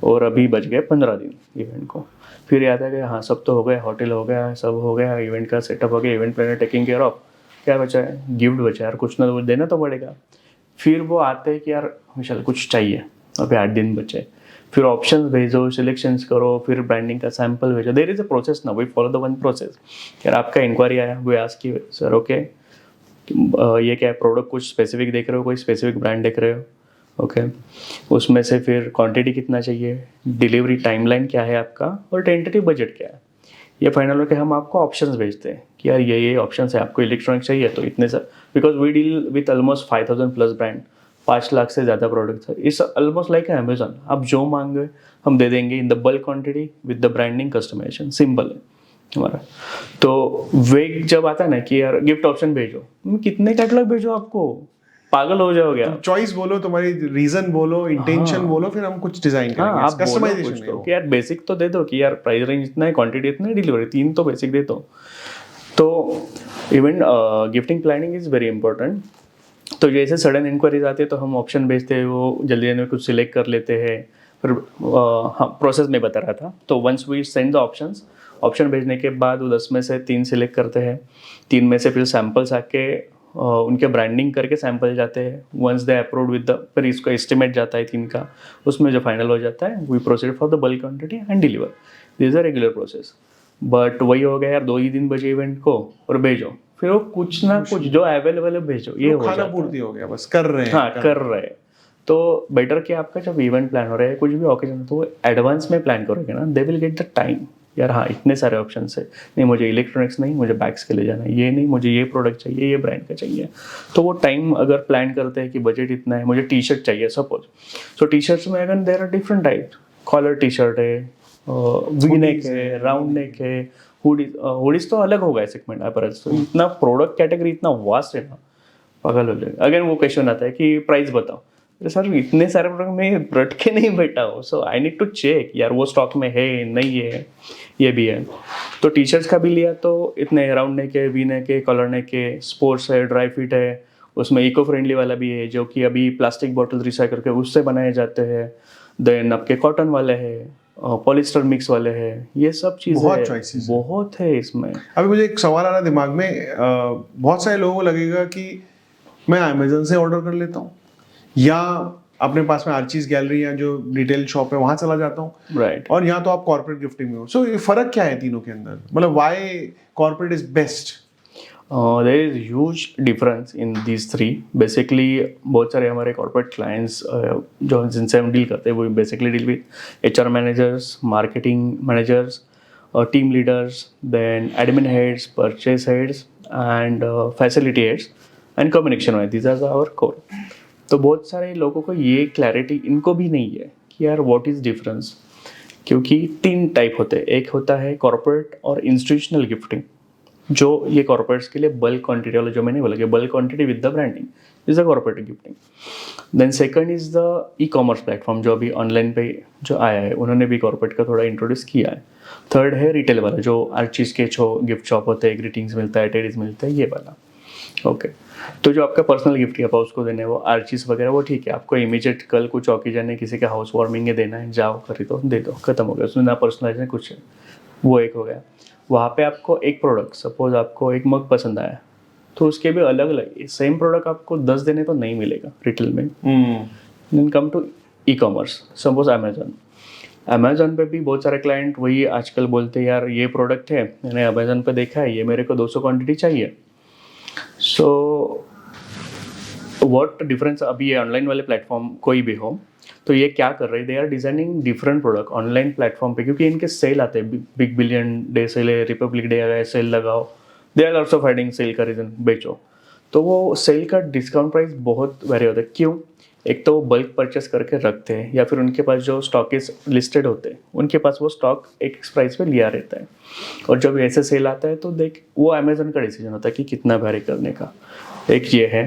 और अभी बच गए 15 दिन इवेंट को. फिर याद आ गया हाँ सब तो हो गया, होटल हो गया, सब हो गया, इवेंट का सेटअप हो गया, event planner taking care of, क्या बचा है, गिफ्ट बचा है यार, कुछ ना कुछ देना तो पड़ेगा. फिर वो आते हैं कि यार विशाल कुछ चाहिए, अभी 8 दिन बचे, फिर ऑप्शंस भेजो, सिलेक्शंस करो, फिर ब्रांडिंग का सैंपल भेजो. देयर इज अ प्रोसेस ना, we follow the one process. यार आपका इंक्वायरी आया, वी आस्क की सर ओके ये क्या है प्रोडक्ट, कुछ स्पेसिफिक देख रहे हो, कोई स्पेसिफिक ब्रांड देख रहे हो, ओके उसमें से फिर क्वांटिटी कितना चाहिए, डिलीवरी टाइमलाइन क्या है आपका, और टेंटेटिव बजट क्या है. ये फाइनल होकर हम आपको ऑप्शंस भेजते हैं कि यार ये ऑप्शंस है, आपको इलेक्ट्रॉनिक चाहिए तो इतने sir, because we deal with almost 5,000 plus brand, 5 lakh से ज़्यादा प्रोडक्ट्स है. इट्स ऑलमोस्ट लाइक अमेजोन, आप जो मांगे हम दे देंगे in the bulk quantity with the branding customisation, simple है हमारा. तो वे जब आता है ना कि यार गिफ्ट ऑप्शन भेजो, कितने कैटलॉग भेजो, आपको पागल हो जाओगे आप. चॉइस बोलो, तुम्हारी रीजन बोलो, इंटेंशन हाँ. बोलो, फिर हम कुछ डिजाइन हाँ करेंगे. आप बोलो कस्टमाइजेशन कुछ है तो वो. कि यार बेसिक तो दे दो कि यार प्राइस रेंज इतना है, क्वांटिटी इतना है, डिलीवरी 3 तो बेसिक दे दो. तो even gifting planning is very important. तो जैसे सडन इंक्वायरीज आती है तो हम ऑप्शन भेजते हैं, वो जल्दी में कुछ सिलेक्ट कर लेते हैं. फिर हाँ प्रोसेस में बता रहा था, तो once we send the option भेजने के बाद वो 10 में से 3 सिलेक्ट करते हैं, 3 में से फिर सैम्पल्स आके उनके ब्रांडिंग करके सैंपल जाते हैं. Once they approved with the, फिर इसको एस्टिमेट जाता है 3 का, उसमें जो फाइनल हो जाता है we proceed for the bulk quantity and deliver. This is a regular process. But वही हो गया यार 2 ही दिन बचे इवेंट को और भेजो, फिर वो कुछ ना कुछ जो अवेलेबल है भेजो, ये हो खाना जाता है. पूर्ति हो गया, बस कर रहे हैं. हाँ कर रहे हैं. तो बेटर कि आपका जब इवेंट प्लान हो रहा है कुछ भी ओकेजन, तो एडवांस में प्लान करोगे ना, they will get the time. यार हाँ इतने सारे ऑप्शन है, नहीं मुझे इलेक्ट्रॉनिक्स नहीं, मुझे बैग्स के लिए जाना है, ये नहीं मुझे ये प्रोडक्ट चाहिए, ये ब्रांड का चाहिए. तो वो टाइम अगर प्लान करते हैं कि बजट इतना है, मुझे टी शर्ट चाहिए सपोज, सो टी शर्ट्स में अगर there are different type, collar T shirt है, वी नेक है, राउंड नेक है, हुडीज तो अलग होगा सेगमेंट पर. इतना प्रोडक्ट कैटेगरी इतना वास्ट है ना, पागल हो जाएगा. अगेन वो क्वेश्चन आता है कि प्राइस बताओ, अरे सर इतने सारे प्रोडक्ट में रट के नहीं बैठा हो, सो आई नीड टू चेक यार वो स्टॉक में है नहीं है, ये भी है. तो टी शर्ट्स का भी लिया तो इतने राउंड नेक है, वी नेक है, कॉलर नेक है, स्पोर्ट्स है, ड्राई फिट है, उसमें इको फ्रेंडली वाला भी है जो कि अभी प्लास्टिक बॉटल रिसाइकल करके उससे बनाए जाते हैं. देन आपके कॉटन वाले हैं, पॉलिस्टर मिक्स वाले हैं, ये सब चीज़ें बहुत choices है. बहुत है इसमें. अभी मुझे एक सवाल आ रहा है दिमाग में, बहुत सारे लोगों को लगेगा कि मैं अमेजन से ऑर्डर कर लेता हूँ या अपने पास में आर्चीज गैलरी या जो रिटेल शॉप है वहां चला जाता हूँ, राइट. और यहाँ तो आप कॉर्पोरेट गिफ्टिंग में हो. सो ये फर्क क्या है तीनों के अंदर, मतलब why corporate is best? There is huge difference in these 3. Basically बहुत सारे हमारे कॉर्पोरेट क्लाइंट्स जो जिनसे हम डील करते हैं वो basically deal with HR managers, marketing managers, team leaders, then admin heads, purchase heads and facility heads and communication head. These are our core. तो बहुत सारे लोगों को ये क्लैरिटी इनको भी नहीं है कि यार व्हाट इज़ डिफरेंस, क्योंकि 3 टाइप होते हैं. एक होता है कॉर्पोरेट और इंस्टीट्यूशनल गिफ्टिंग, जो ये कॉर्पोरेट्स के लिए बल्क क्वांटिटी वाला, जो मैंने बोला कि bulk quantity with the branding is the corporate gifting. Then second is the e-commerce platform जो अभी ऑनलाइन पे जो आया है, उन्होंने भी कॉर्पोरेट का थोड़ा इंट्रोड्यूस किया है. थर्ड है रिटेल वाला, जो हर चीज़ के जो गिफ्ट शॉप होते हैं, ग्रीटिंग्स मिलता है, टेडीज मिलता है, ये वाला. ओके, तो जो आपका पर्सनल गिफ्ट है आप उसको देना है, वो आर्चिस वगैरह वो ठीक है, आपको इमीडिएट कल कुछ ओकेजन है, किसी के हाउस वार्मिंग है देना है, जाओ खरीदो दे दो, खत्म हो गया, उसमें ना पर्सनलाइज है कुछ है, वो एक हो गया। वहाँ पे आपको एक प्रोडक्ट, सपोज आपको एक मग पसंद आया, तो उसके भी अलग अलग सेम प्रोडक्ट आपको 10 देने तो नहीं मिलेगा रिटेल में। Then come to e-commerce, suppose Amazon पे भी बहुत सारे क्लाइंट वही आजकल बोलते हैं यार ये प्रोडक्ट है, मैंने अमेजोन पे देखा है, ये मेरे को 200 क्वांटिटी चाहिए। सो व्हाट डिफरेंस, अभी ये ऑनलाइन वाले प्लेटफॉर्म कोई भी हो तो ये क्या कर रहे हैं, they are designing different product online platform पे, क्योंकि इनके सेल आते हैं, बिग बिलियन डे सेल है, रिपब्लिक डे आया है, सेल लगाओ, they are also fighting sale का रीजन बेचो। तो वो सेल का डिस्काउंट प्राइस बहुत वेरी होता है, क्यों? एक तो वो बल्क परचेस करके रखते हैं, या फिर उनके पास जो स्टॉकिस लिस्टेड होते हैं उनके पास वो स्टॉक एक प्राइस पे लिया रहता है, और जब ऐसे सेल आता है तो देख वो अमेजन का डिसीजन होता है कि कितना वैरी करने का। एक ये है।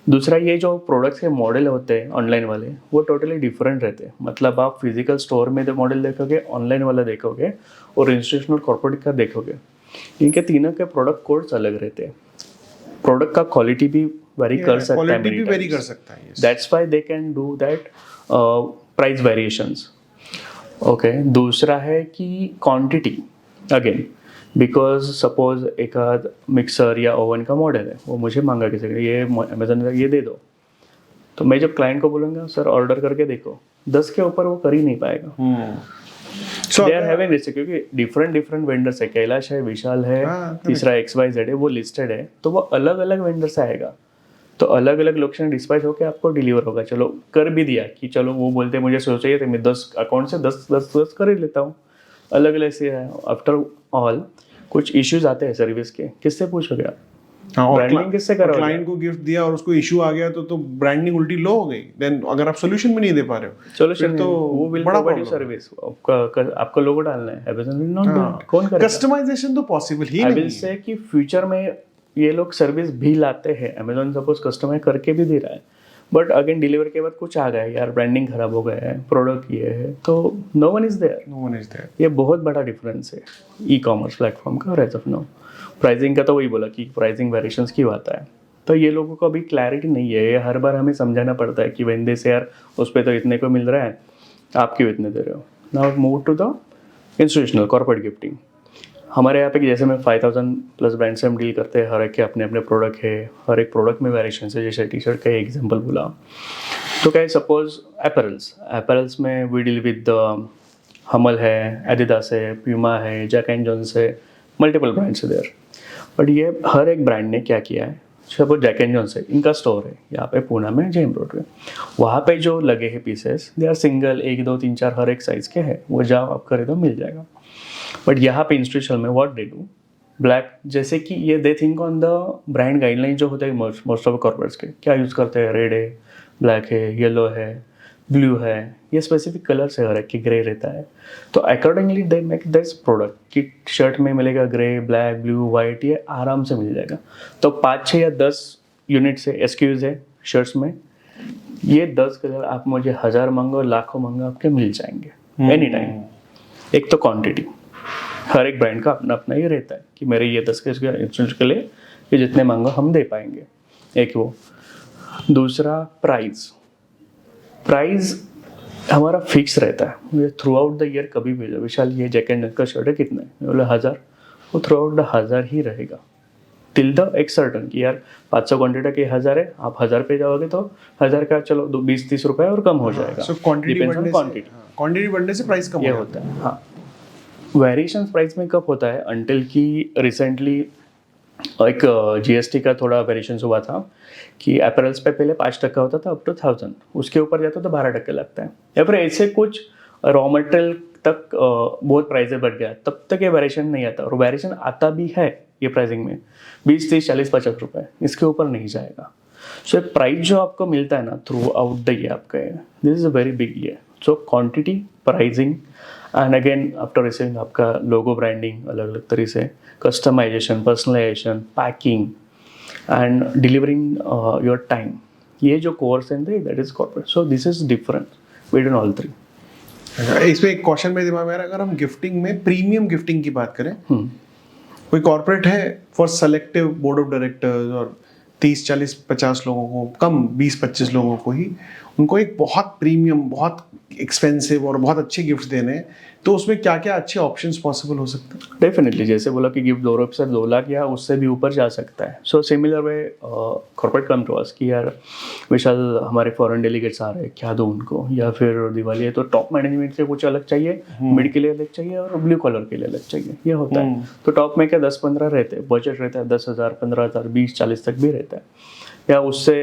दूसरा, ये जो प्रोडक्ट्स के मॉडल होते हैं ऑनलाइन वाले वो टोटली डिफरेंट रहते हैं, मतलब आप फिजिकल स्टोर में जो मॉडल देखोगे, ऑनलाइन वाला देखोगे और इंस्टीट्यूशनल कॉर्पोरेट का देखोगे, इनके तीनों के प्रोडक्ट कोड्स अलग रहते हैं, प्रोडक्ट का क्वालिटी भी वेरी कर सकता है, क्वालिटी भी वेरी कर सकता है, that's why they can do that price variations. Okay, दूसरा है कि क्वांटिटी, अगेन बिकॉज सपोज एक आध मिक्सर या ओवन का मॉडल है, वो मुझे मांगा किसी ने, ये अमेजन का ये दे दो, तो मैं जब क्लाइंट को बोलूँगा सर ऑर्डर करके देखो, 10 के ऊपर वो कर ही नहीं पाएगा। दे आर हैविंग लिस्ट, क्योंकि डिफरेंट वेंडर्स है, कैलाश है, विशाल है, तीसरा XYZ है, वो लिस्टेड है, तो वो अलग अलग वेंडर से आएगा, तो अलग अलग लोकेशन डिस्पैच होकर आपको डिलीवर होगा। चलो कर भी दिया कि चलो वो बोलते मुझे सोच चाहिए तो मैं 10 अकाउंट से 10 कर ही लेता हूँ, अलग अलग से है। आफ्टर ऑल कुछ इश्यूज आते हैं सर्विस के, किससे पूछोगे आप? ब्रांडिंग किससे करोगे? क्लाइंट को गिफ्ट दिया और उसको इशू आ गया तो ब्रांडिंग उल्टी लो हो गई, देन अगर आप सोल्यूशन भी नहीं दे पा रहे हो, सोल्यूशन तो वो विल बड़ा प्रोवाइड सर्विस, आपका लोगो डालना है, Amazon will not do it, कौन करेगा? कस्टमाइजेशन तो पॉसिबल ही आई नहीं विल से कि फ्यूचर में ये लोग सर्विस भी लाते हैं, अमेज़न सपोज कस्टमाइज करके भी दे रहा है, बट अगेन डिलीवर के बाद कुछ आ गया यार, ब्रांडिंग खराब हो गया है, प्रोडक्ट ये है, तो नो वन इज देयर। ये बहुत बड़ा डिफरेंस है ई कॉमर्स प्लेटफॉर्म का और एज ऑफ नाउ। प्राइसिंग का तो वही बोला कि प्राइसिंग वेरिएशंस क्यों आता है, तो ये लोगों को अभी क्लैरिटी नहीं है, ये हर बार हमें समझाना पड़ता है कि वेंडे से यार उस पर तो इतने को मिल रहा है, आप क्यों इतने दे रहे हो। Now move to the institutional corporate gifting. हमारे यहाँ पे जैसे मैं 5000 प्लस ब्रांड से हम डील करते हैं, हर एक के अपने अपने प्रोडक्ट है, हर एक प्रोडक्ट में वेरिएशन है, जैसे टी शर्ट का एग्जांपल बोला, तो क्या सपोज एपरल्स में वी डील विद हमल है, एडिडास है, प्यूमा है, जैक एंड जॉन्स है, मल्टीपल ब्रांड्स है देयर। बट ये हर एक ब्रांड ने क्या किया है, सपोज जैक एंड जॉन्स है, इनका स्टोर है यहाँ पे पूना में, जेम रोड पे, वहाँ पे जो लगे हैं पीसेस दे आर सिंगल, 1 2 3 4 हर एक साइज़ के हैं, वो जाओ आप खरीदो मिल जाएगा। बट यहाँ पे इंस्टीट्यूशनल में व्हाट दे डू, ब्लैक, जैसे कि ये they think on the brand guideline जो होता है मोस्ट ऑफ कॉर्पोरेट्स के, क्या यूज़ करते हैं, रेड है, ब्लैक है, येलो है, ब्लू है, ये स्पेसिफिक कलर्स है, हर एक की ग्रे रहता है, तो accordingly they make this product कि शर्ट में मिलेगा ग्रे, ब्लैक, ब्लू, वाइट, ये आराम से मिल जाएगा। तो 5 6 या 10 यूनिट्स है, SKUs है शर्ट्स में, ये 10 कलर आप मुझे 1000 मांगो, लाखों मांगो, आपके मिल जाएंगे एनी टाइम। एक तो क्वांटिटी, हर एक ब्रांड का अपना अपना ही रहता है कि मेरे ये 10 इंस्टीट्यूट के लिए ये जितने मांगो हम दे पाएंगे, एक वो। दूसरा प्राइस हमारा फिक्स रहता है, मुझे थ्रू आउट द ईयर कभी भी, विशाल ये जैक एंड का शर्ट है कितना है, बोले 1000, वो थ्रू आउट द 1000 ही रहेगा टिल द एक सर्टन कि यार 500 क्वांटिटी के 1000 है, आप 1000 पे जाओगे तो 1000 का चलो 20-30 रुपए और कम हो जाएगा। सो क्वांटिटी बढ़ने से प्राइस कम ये होता है। हाँ, वेरिएशन प्राइस में कब होता है, अंटिल की रिसेंटली एक GST का थोड़ा वेरिएशन हुआ था कि अपैरल्स पे पहले 5% होता था, अप टू 1000, उसके ऊपर जाता तो 12% लगता है, या फिर ऐसे कुछ रॉ मटेरियल तक बहुत प्राइसेस बढ़ गया, तब तक ये वेरिएशन नहीं आता, और वेरिएशन आता भी है ये प्राइसिंग में 20 30 40 50 रुपये, इसके ऊपर नहीं जाएगा। सो प्राइस जो आपको मिलता है ना थ्रू आउट द ईयर आपका, this is a very big year. So quantity, pricing, and again after receiving आपका लोगो ब्रांडिंग अलग अलग तरीके से, customisation, personalisation, packing and delivering your time, ये जो कोर्स है that is corporate. So this is different with all 3। इसमें एक क्वेश्चन मेरे दिमाग में आ रहा है, अगर हम गिफ्टिंग में प्रीमियम गिफ्टिंग की बात करें, कोई कॉर्पोरेट है for selective board of directors और 30-40-50 लोगों को, कम 20-25 लोगों को ही, उनको एक बहुत प्रीमियम, बहुत एक्सपेंसिव और बहुत अच्छे गिफ्ट देने हैं, तो उसमें क्या क्या अच्छे ऑप्शंस पॉसिबल हो सकते हैं? डेफिनेटली, जैसे बोला कि गिफ्ट 2 से 2 लाख या उससे भी ऊपर जा सकता है. So similar way corporate come to us कि यार विशाल हमारे फॉरेन डेलीगेट्स आ रहे हैं, क्या दूँ उनको, या फिर दिवाली है तो टॉप मैनेजमेंट से कुछ अलग चाहिए, मिड के लिए अलग चाहिए और ब्लू कॉलर के लिए अलग चाहिए, ये होता है. तो टॉप में क्या 10-15 रहते हैं, बजट रहता है 10,000, 15,000, 20-40 तक भी रहता है, या उससे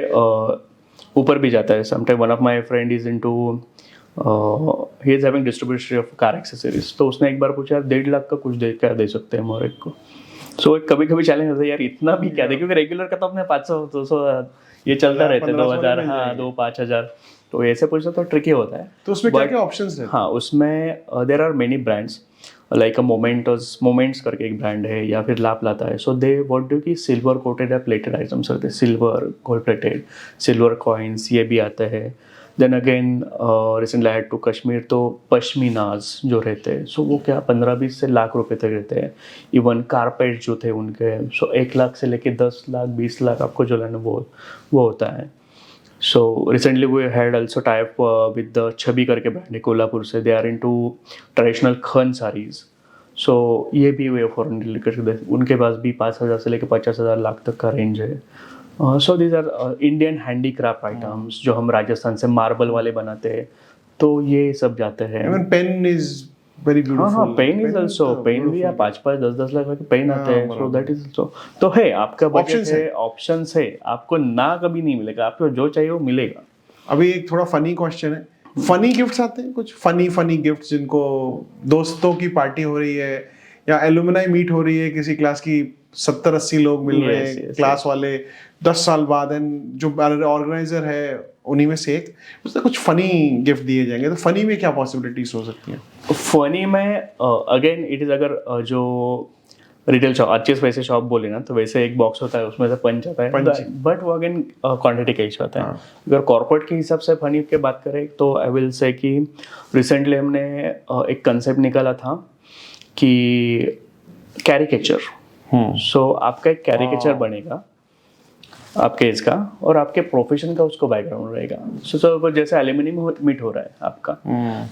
ऊपर भी जाता है. Sometime one of my friend is into he is having distributor of car accessories, तो उसने एक बार पूछा 1.5 लाख का कुछ क्या दे सकते हैं मोरेक को. सो कभी कभी चैलेंज होता है यार इतना भी क्या दे, क्योंकि रेगुलर का तो अपने 500-200 ये चलता रहता है, 2,000, हाँ 2-5,000, तो ऐसे पूछो तो ट्रिकी होता है. तो उसमें क्या क्या ऑप्शंस हैं? हाँ, उसमें there are many brands like a moments करके एक ब्रांड है, या फिर लाप लाता है. सो दे वॉट डू कि सिल्वर कोटेड या प्लेटेड आइटम्स रहते हैं, silver gold plated, silver coins ये भी आते हैं. Then again recently I to Kashmir, तो पश्मीनाज जो रहते हैं, सो वो क्या 15-20 से लाख रुपए तक रहते हैं. इवन कारपेट जो थे उनके, सो 1 लाख से लेके 10 लाख 20 लाख आपको जो लेना वो होता है. So recently we had also type with the Chhavi करके ब्रांड है कोल्हापुर से, दे आर इनटू ट्रेडिशनल खन साड़ीज. सो ये भी वे फॉरन डेलीगेट्स, उनके पास भी 5,000 से लेकर 50,000 लाख तक का रेंज है. So these are Indian handicraft items जो हम राजस्थान से मार्बल वाले बनाते हैं, तो ये सब जाते हैं. Even pen is very beautiful. हाँ, पेन इज ऑल्सो, पेन भी 5-5, 10-10 लाख के पेन आते हैं. सो दैट इज ऑल्सो, तो है आपका बजट है, ऑप्शंस है, आपको ना कभी नहीं मिलेगा, आपको जो चाहिए वो मिलेगा. अभी एक थोड़ा फनी क्वेश्चन है, फनी गिफ्ट्स आते हैं कुछ फनी गिफ्ट्स, जिनको दोस्तों की पार्टी हो रही है या एलुमनाई मीट हो रही है, किसी क्लास की 70-80 लोग मिल रहे हैं, क्लास वाले 10 साल बाद, एंड जो ऑर्गेनाइजर है उन्हीं में से एक, उससे कुछ फनी गिफ्ट दिए जाएंगे, तो फनी में क्या पॉसिबिलिटीज हो सकती हैं? फनी में अगेन इट इज, अगर जो रिटेल शॉप अच्छे वैसे शॉप बोले ना, तो वैसे एक बॉक्स होता है, उसमें से पंच आता है, बट वो अगेन क्वांटिटी का इशू आता है. अगर कॉर्पोरेट के हिसाब से फनी के बात करें तो आई विल से कि रिसेंटली हमने एक कंसेप्ट निकाला था कि कैरिकेचर. सो आपका एक कैरिकेचर बनेगा आपके इसका, और आपके प्रोफेशन का उसको बैकग्राउंड रहेगा. सो जैसे एल्यूमिनियम मीट हो रहा है आपका,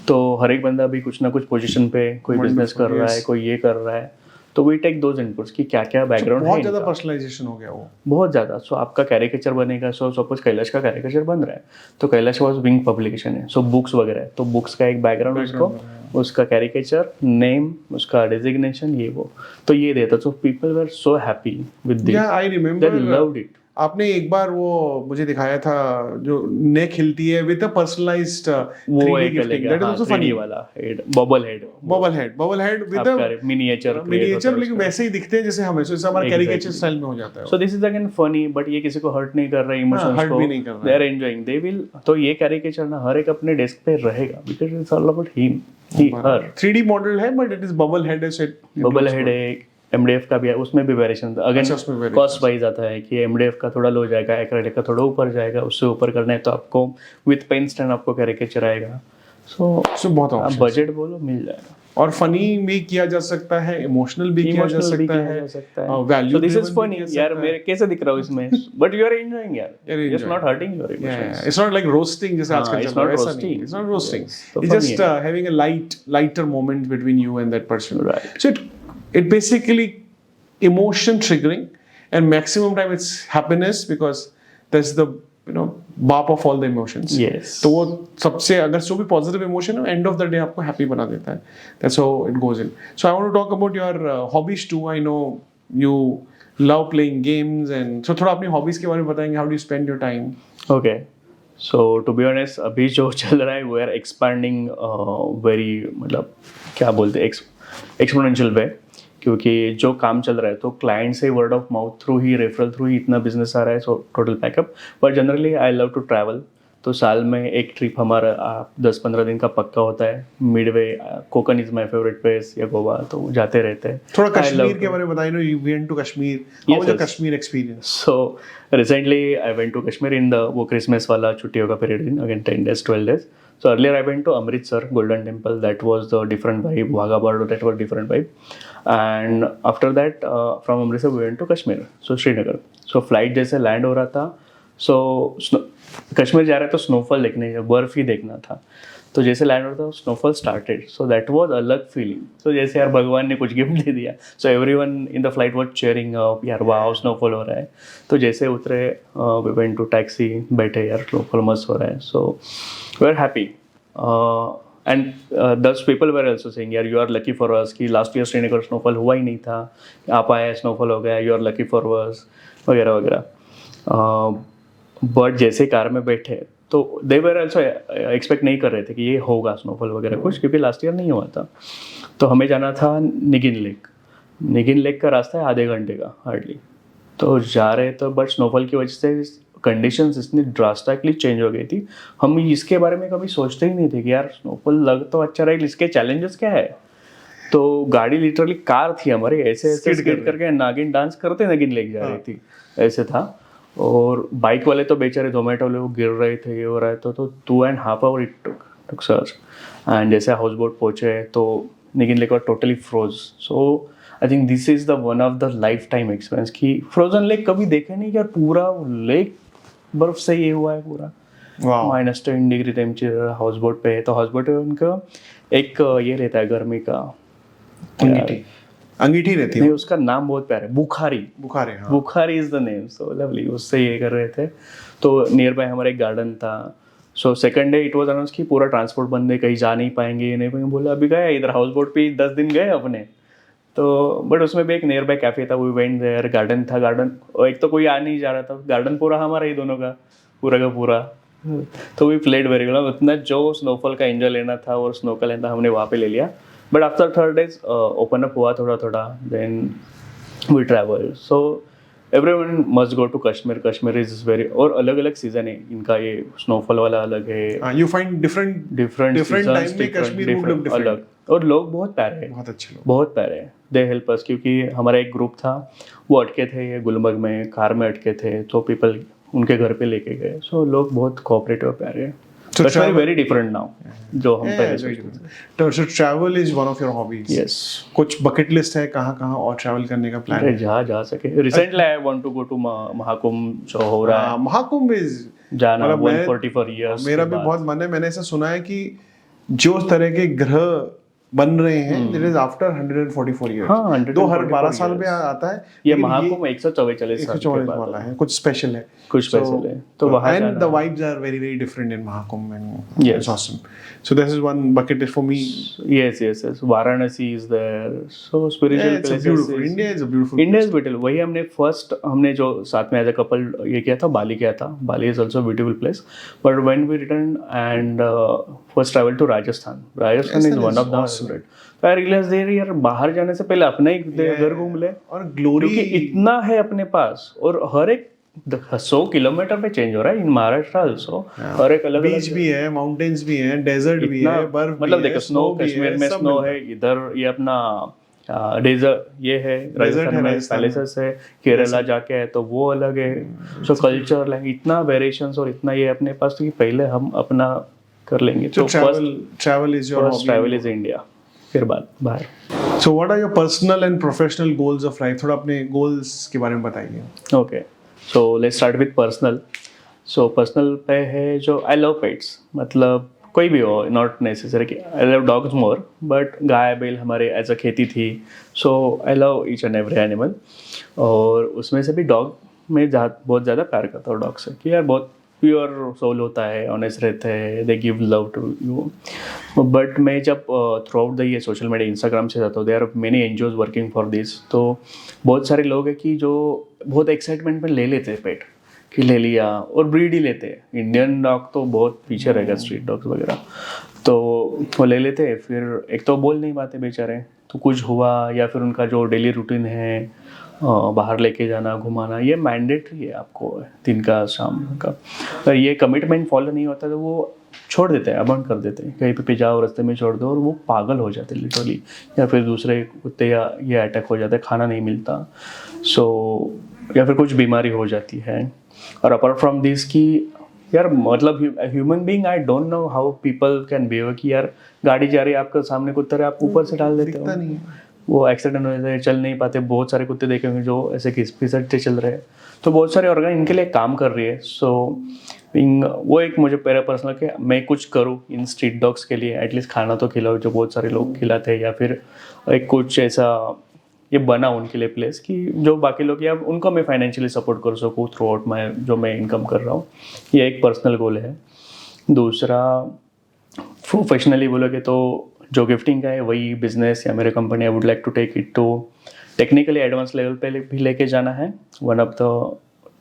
तो हर एक बंदा भी कुछ ना कुछ पोजीशन पे कोई बिजनेस कर रहा है, कोई ये कर रहा है, तो वी टेक दोज इनपुट्स कि क्या क्या बैकग्राउंड है. बहुत ज़्यादा पर्सनलाइजेशन हो गया वो, बहुत ज़्यादा. सो आपका कैरिकेचर बनेगा. सो सपोज कैलाश का कैरिकेचर बन रहा है, तो कैलाश वाज विंग पब्लिकेशन है, सो बुक्स वगैरह है, तो बुक्स का एक बैकग्राउंड उसको, उसका कैरिकेचर, नेम, उसका डेजिग्नेशन, ये वो, तो ये देता. So people were so happy with this, I remember, they loved it. आपने एक बार वो मुझे दिखाया था जो नेक हिलती है विद अ पर्सनलाइज्ड वो एक gifting, that is also funny वाला head, bubble head with a miniature, लेकिन वैसे ही दिखते हैं जैसे हमें, जैसे हमारा कैरिकेचर स्टाइल में हो जाता है. सो this is again funny, but ये किसी को हर्ट नहीं कर रहा है, इमोशंस को they are enjoying, they will. तो ये कैरिकेचर ना हर एक अपने डेस्क पे रहेगा, because it's all about him, he her. 3D model है, but it is bubble head, bubble head है. MDF का भी है, उसमें भी वेरिएशन अगेन कॉस्ट वाइज आता है कि MDF का थोड़ा लो जाएगा, एक्रेलिक का थोड़ा ऊपर जाएगा, उससे ऊपर करना है तो आपको विद पेन स्टैंड आपको कैरिकेचर आएगा. सो बहुत आप बजट बोलो मिल जाएगा. और फनी भी किया जा सकता है, इमोशनल भी किया जा सकता है, वैल्यू. दिस इज फनी यार, मेरे कैसे दिख रहा हूं इसमें, बट यू आर एंजॉयिंग यार, it's not hurting your emotions. It's not like roasting जैसे आजकल चल रहा है, ऐसा नहीं, it's not roasting, it's just having a lighter moment between you and that person. So it basically emotion triggering, and maximum time it's happiness, because that's the बाप of all the emotions. तो वो सबसे, अगर जो भी positive emotion है, end of the day आपको happy बना देता है. That's how it goes in. So I want to talk about your hobbies too. I know you love playing games, and so थोड़ा अपनी हॉबीज के बारे में बताएंगे. How do you spend your time? Okay, so to be honest अभी जो चल रहा है वी आर एक्सपैंडिंग वेरी, मतलब क्या बोलते हैं, एक्सपोनेंशियल वे, क्योंकि जो काम चल रहा है तो क्लाइंट से वर्ड ऑफ माउथ थ्रू ही, रेफरल थ्रू ही इतना बिजनेस आ रहा है. So total pack up. But generally I love to travel, तो साल में एक ट्रिप हमारा 10-15 दिन का पक्का होता है। Midway Konkan is my favourite place या गोवा, तो जाते रहते हैं। थोड़ा कश्मीर के बारे में बताइए ना, you went to Kashmir, how was your Kashmir experience? So recently I went to Kashmir in the वो क्रिसमस वाला छुट्टियों का period in again 10 days 12 days. So earlier I went to Amritsar Golden Temple. That was the different vibe. Wagah border, that was different vibe. And after that from Amritsar we went to Kashmir. So Srinagar. So flight जैसे land हो रहा था, so Kashmir जा रहा था, snowfall देखने, बर्फ ही देखना था। तो जैसे लैंड हो रहा था snowfall started, so that was अलग फीलिंग। सो जैसे यार भगवान ने कुछ गिफ्ट दे दिया। So everyone in the flight was cheering up, यार वाओ स्नोफॉल हो रहा है। तो जैसे उतरे वी वेंट टू टैक्सी, बैठे यार स्नोफॉल मस्त हो रहा है। So we are happy and 10 people were also saying यार you are lucky for us कि लास्ट ईयर श्रीनगर स्नोफॉल हुआ ही नहीं था, आप आए स्नोफॉल हो गया, you are lucky for us वगैरह वगैरह। बट जैसे कार में बैठे तो दे वर ऑल्सो एक्सपेक्ट नहीं कर रहे थे कि ये होगा स्नोफॉल वगैरह कुछ, क्योंकि लास्ट ईयर नहीं हुआ था। तो हमें जाना था निगिन लेक। निगिन लेक का रास्ता है आधे घंटे का हार्डली। तो जा रहे तो बट स्नोफॉल की वजह से कंडीशंस इतनी ड्रास्टिकली चेंज हो गई थी, हम इसके बारे में कभी सोचते ही नहीं थे कि यार स्नोफॉल लग तो अच्छा रहेगा, इसके चैलेंजेस क्या है। तो गाड़ी लिटरली कार थी हमारी, ऐसे ऐसे स्किड करके नागिन डांस करते नागिन लेके जा रही थी, ऐसे था। और बाइक वाले तो बेचारे जोमेटो वाले वो गिर रहे थे, ये हो रहा है। तो 2.5 hours it took search. And जैसे हाउस बोट पहुँचे तो Nigeen lake totally froze. So I think this is the one of the life time experience कि फ्रोजन लेक कभी देखे नहीं यार, पूरा लेक बर्फ से ये हुआ है पूरा। -10 डिग्री टेम्परेचर हाउस बोट पे है। तो हाउस बोट पे उनका एक ये रहता है गर्मी का अंगीठी रहती है, नहीं उसका नाम बहुत प्यारा है, बुखारी। हाँ। Bukhari is the name. So lovely, उससे ये कर रहे थे। तो नियर बाय हमारा एक गार्डन था। So second day it was announce कि पूरा ट्रांसपोर्ट बंद है, कहीं जा नहीं पाएंगे, ये नहीं पाएंगे। बोला अभी गए इधर हाउस बोट पे 10 दिन गए अपने। तो बट उसमें भी एक नियर बाय कैफे था, वी वेंट देयर। गार्डन था, गार्डन एक तो कोई आ नहीं जा रहा था, गार्डन पूरा हमारा ही दोनों का पूरा। तो वी प्लेड वेरी वेल। उतना जो स्नोफॉल का एंजॉय लेना था और स्नो का लेना हमने वहाँ पे ले लिया। But after 3rd days open up हुआ थोड़ा, then we travel. So everyone must go to Kashmir. Kashmir is very, और अलग अलग सीजन है इनका, ये स्नोफॉल वाला अलग है। यू फाइंड डिफरेंट टाइम में कश्मीर वुड लुक डिफरेंट। अलग, और लोग बहुत प्यारे हैं, बहुत अच्छे लोग, बहुत प्यारे हैं। दे हेल्प अस, क्योंकि हमारा एक ग्रुप था वो अटके थे ये गुलमर्ग में, कार में अटके थे, तो पीपल उनके घर पे लेके गए। सो लोग बहुत कोऑपरेटिव और प्यारे हैं। So Kashmir is very different now, जो हम पहले सोचते थे। So travel is one of your hobbies. Yes. कुछ bucket list है कहाँ और travel करने का plan है? जहाँ जा सके। Recently I want to go to Mahakumbh जो हो रहा है। महाकुंभ is जाना 144 years। मेरा भी बहुत मन है। मैंने ऐसा सुना है कि जो तरह के ग्रह बन रहे हैं, it is after 144 years. हाँ, तो हर 12 साल में आता है। ये महाकुंभ 144 साल के बाद वाला है, कुछ स्पेशल है, कुछ स्पेशल है। तो वहाँ and the vibes are very very different in Mahakumbh, and it's awesome. So this is one bucket list for me. Yes. Varanasi is there. So spiritual places. Beautiful. India is a beautiful. India is beautiful. वही हमने जो साथ में as a couple ये किया था, बाली किया था। बाली is also a beautiful place. But when we returned and first travel to Rajasthan. Rajasthan is one of the favorite. So I realized यार बाहर जाने से पहले अपना ही घर घूम ले। और ग्लोरी क्योंकि इतना है अपने पास, और हर एक 100 किलोमीटर पे चेंज हो रहा है इन महाराष्ट्र ऑल्सो। हर एक अलग बीच भी है, माउंटेन्स भी हैं, डेजर्ट भी है, बर्फ मतलब देखो स्नो कश्मीर में स्नो है, इधर ये अपना डेजर्ट ये है, राजस्थान में पैलेसेस है, केरला जाके है तो वो अलग है। सो कल्चर है, इतना वेरिएशंस और इतना ये अपने पास कि पहले हम अपना कर लेंगे। तो travel is your hobby, travel is India, फिर बाद बाहर। So what are your personal and professional goals of life? थोड़ा अपने गोल्स के बारे में बताइए। Okay, so let's start with personal. So personal पे है जो आई लव पेट्स, मतलब कोई भी हो, नॉट नेसेसरी कि I love dogs more, but गाय बैल हमारे एज अ खेती थी। So I love each and every animal. और उसमें से भी डॉग में बहुत ज़्यादा प्यार करता हूँ डॉग से, कि यार बहुत प्योर सोल होता है, ऑनेस्ट रहते हैं, they give love to you. But मैं जब थ्रू आउट द ये सोशल मीडिया इंस्टाग्राम से जाता हूँ, there are many NGOs working for this. तो बहुत सारे लोग हैं कि जो बहुत एक्साइटमेंट में ले लेते हैं पेट, कि ले लिया और ब्रीड ही लेते हैं। इंडियन डॉग तो बहुत पीछे रहेगा, स्ट्रीट डॉग्स वगैरह, तो वो ले लेते हैं। फिर एक तो बोल नहीं पाते बेचारे, तो कुछ हुआ या फिर उनका जो डेली रूटीन है बाहर लेके जाना, घुमाना, ये मैंडेटरी है आपको दिन का शाम का। अगर ये कमिटमेंट फॉलो नहीं होता तो वो छोड़ देते हैं, अबंड कर देते हैं, कहीं पे जाओ रास्ते में छोड़ दो और वो पागल हो जाते हैं लिटरली, या फिर दूसरे कुत्ते या ये अटैक हो जाता है, खाना नहीं मिलता, सो या फिर कुछ बीमारी हो जाती है। और अपार्ट फ्रॉम दिस कि यार मतलब human being, I don't know how people can behave कि यार गाड़ी जा रही है आपके सामने, कुत्ता है आप ऊपर से डाल देते दिखता हो, नहीं है। वो एक्सीडेंट हो जाता है, चल नहीं पाते। बहुत सारे कुत्ते देखे होंगे जो ऐसे घिसटते चल रहे हैं, तो बहुत सारे ऑर्गन इनके लिए काम कर रही है। सो वो एक मुझे मेरा पर्सनल कि मैं कुछ करूँ इन स्ट्रीट डॉग्स के लिए, एटलीस्ट खाना तो खिलाओ जो बहुत सारे लोग खिलाते हैं, या फिर एक कुछ ऐसा ये बना उनके लिए प्लेस कि जो बाकी लोग, या उनको मैं फाइनेंशियली सपोर्ट कर सकूँ थ्रू आउट मैं जो मैं इनकम कर रहा हूँ। ये एक पर्सनल गोल है। दूसरा प्रोफेशनली बोलोगे तो जो गिफ्टिंग का है वही बिजनेस या मेरे company, I would like to take it to technically advance level पे भी लेके जाना है। One of the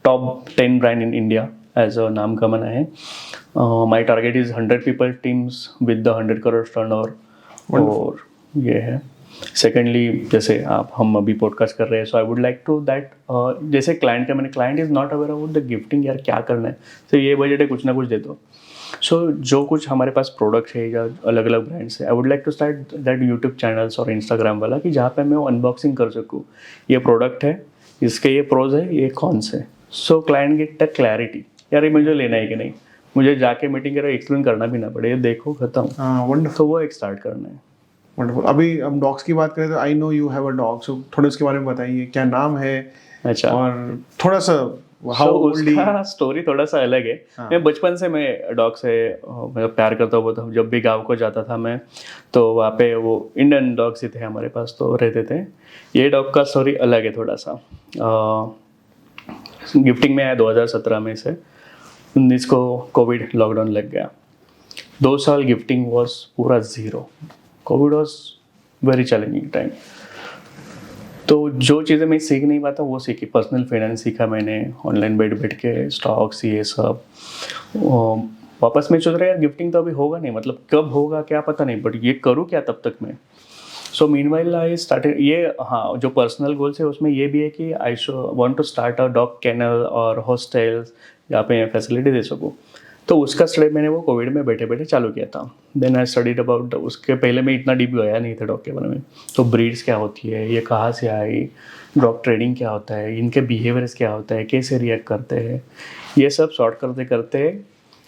top 10 brand in India as a नाम कमाना है। My target is 100 people teams with the 100 crore turnover, और ये है। सेकेंडली जैसे हम अभी पॉडकास्ट कर रहे हैं, so I would like to that जैसे क्लाइंट का, मैंने client is not aware about the gifting, यार क्या करना है, तो ये बजट है कुछ ना कुछ दे दो। सो जो कुछ हमारे पास प्रोडक्ट है या अलग अलग ब्रांड्स है, I would like to start that YouTube channels और इंस्टाग्राम वाला कि जहाँ पे मैं वो अनबॉक्सिंग कर सकूँ, ये प्रोडक्ट है, इसके ये प्रोज है, ये कॉन्स है। सो क्लाइंट गेट द क्लैरिटी, यार ये मुझे लेना है कि नहीं, मुझे जाके मीटिंग करो एक्सप्लेन करना भी ना पड़े, ये देखो खत्म। हाँ, वंडरफुल। तो वो एक स्टार्ट करना है। वंडरफुल। अभी हम डॉग्स की बात करें तो I know you have a dog, so थोड़ा उसके बारे में बताइए, क्या नाम है? अच्छा, और थोड़ा सा तो हाउ ओल्ड उसका स्टोरी थोड़ा सा अलग है। हाँ। मैं बचपन से मैं डॉग से मैं प्यार करता हुआ था। जब भी गांव को जाता था मैं, तो वहाँ पे वो इंडियन डॉग्स ही थे हमारे पास, तो रहते थे। ये डॉग का स्टोरी अलग है थोड़ा सा। गिफ्टिंग में आया 2017 में से 19 को कोविड लॉकडाउन लग गया। 2 साल गिफ्टिंग वॉज पूरा zero. Covid was very challenging time. तो जो चीज़ें मैं सीख नहीं पाता वो सीखी। पर्सनल फाइनेंस सीखा मैंने, ऑनलाइन बैठ के स्टॉक्स ये सब। वापस मैं सोच रहा यार गिफ्टिंग तो अभी होगा नहीं, मतलब कब होगा क्या पता नहीं, बट ये करूँ क्या तब तक मैं। सो मीनवाइल आई स्टार्टेड ये, हाँ जो पर्सनल गोल्स है उसमें ये भी है कि I want to start a dog kennel और हॉस्टल्स जहाँ पे फैसिलिटी दे सकूँ। तो उसका स्टडी मैंने वो कोविड में बैठे बैठे चालू किया था। देन आई स्टडीड अबाउट, उसके पहले मैं इतना डीप गया नहीं था डॉग के बारे में। तो ब्रीड्स क्या होती है, ये कहाँ से आई, डॉग ट्रेडिंग क्या होता है, इनके बिहेवियर्स क्या होता है, कैसे रिएक्ट करते हैं, ये सब सॉर्ट करते करते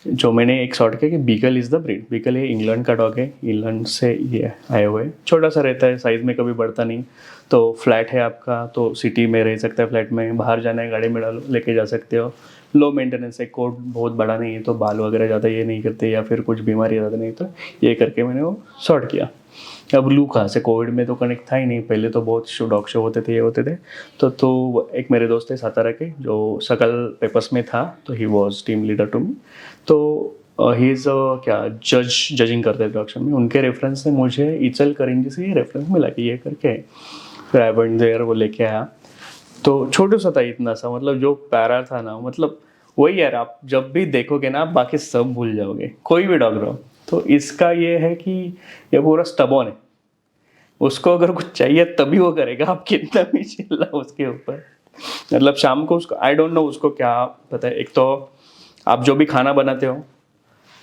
जो मैंने एक सॉर्ट किया कि beagle is the breed. Beagle ये इंग्लैंड का डॉग है, इंग्लैंड से ये आए हुए, छोटा सा रहता है, साइज़ में कभी बढ़ता नहीं। तो फ्लैट है आपका, तो सिटी में रह सकता है, फ्लैट में बाहर जाना है गाड़ी में डालो लेके जा सकते हो। लो मेंटेनेंस है, कोट बहुत बड़ा नहीं है, तो बाल वगैरह ज़्यादा ये नहीं करते, या फिर कुछ बीमारी ज़्यादा नहीं, तो ये करके मैंने वो सॉर्ट किया। अब लू कहाँ से, कोविड में तो कनेक्ट था ही नहीं, पहले तो बहुत डॉग शो होते थे, ये होते थे। तो एक मेरे दोस्त थे सातारा के जो सकल पेपर्स में था, तो he was team leader to me. तो ही इज़ क्या जजिंग करते थे ऑक्शन में, उनके रेफरेंस से मुझे इचल करेंगे से ये रेफरेंस मिला कि ये करके, फिर आई वेंट देयर, वो लेके आया। तो छोटू सा था इतना सा, मतलब जो प्यारा था ना, मतलब वही यार, आप जब भी देखोगे ना आप बाकी सब भूल जाओगे, कोई भी डॉग रहो। तो इसका ये है कि ये पूरा स्टबॉन है, उसको अगर कुछ चाहिए तभी वो करेगा, आप कितना भी चिल्लाओ उसके ऊपर। मतलब शाम को उसको, आई डोंट नो उसको क्या पता है। एक तो आप जो भी खाना बनाते हो,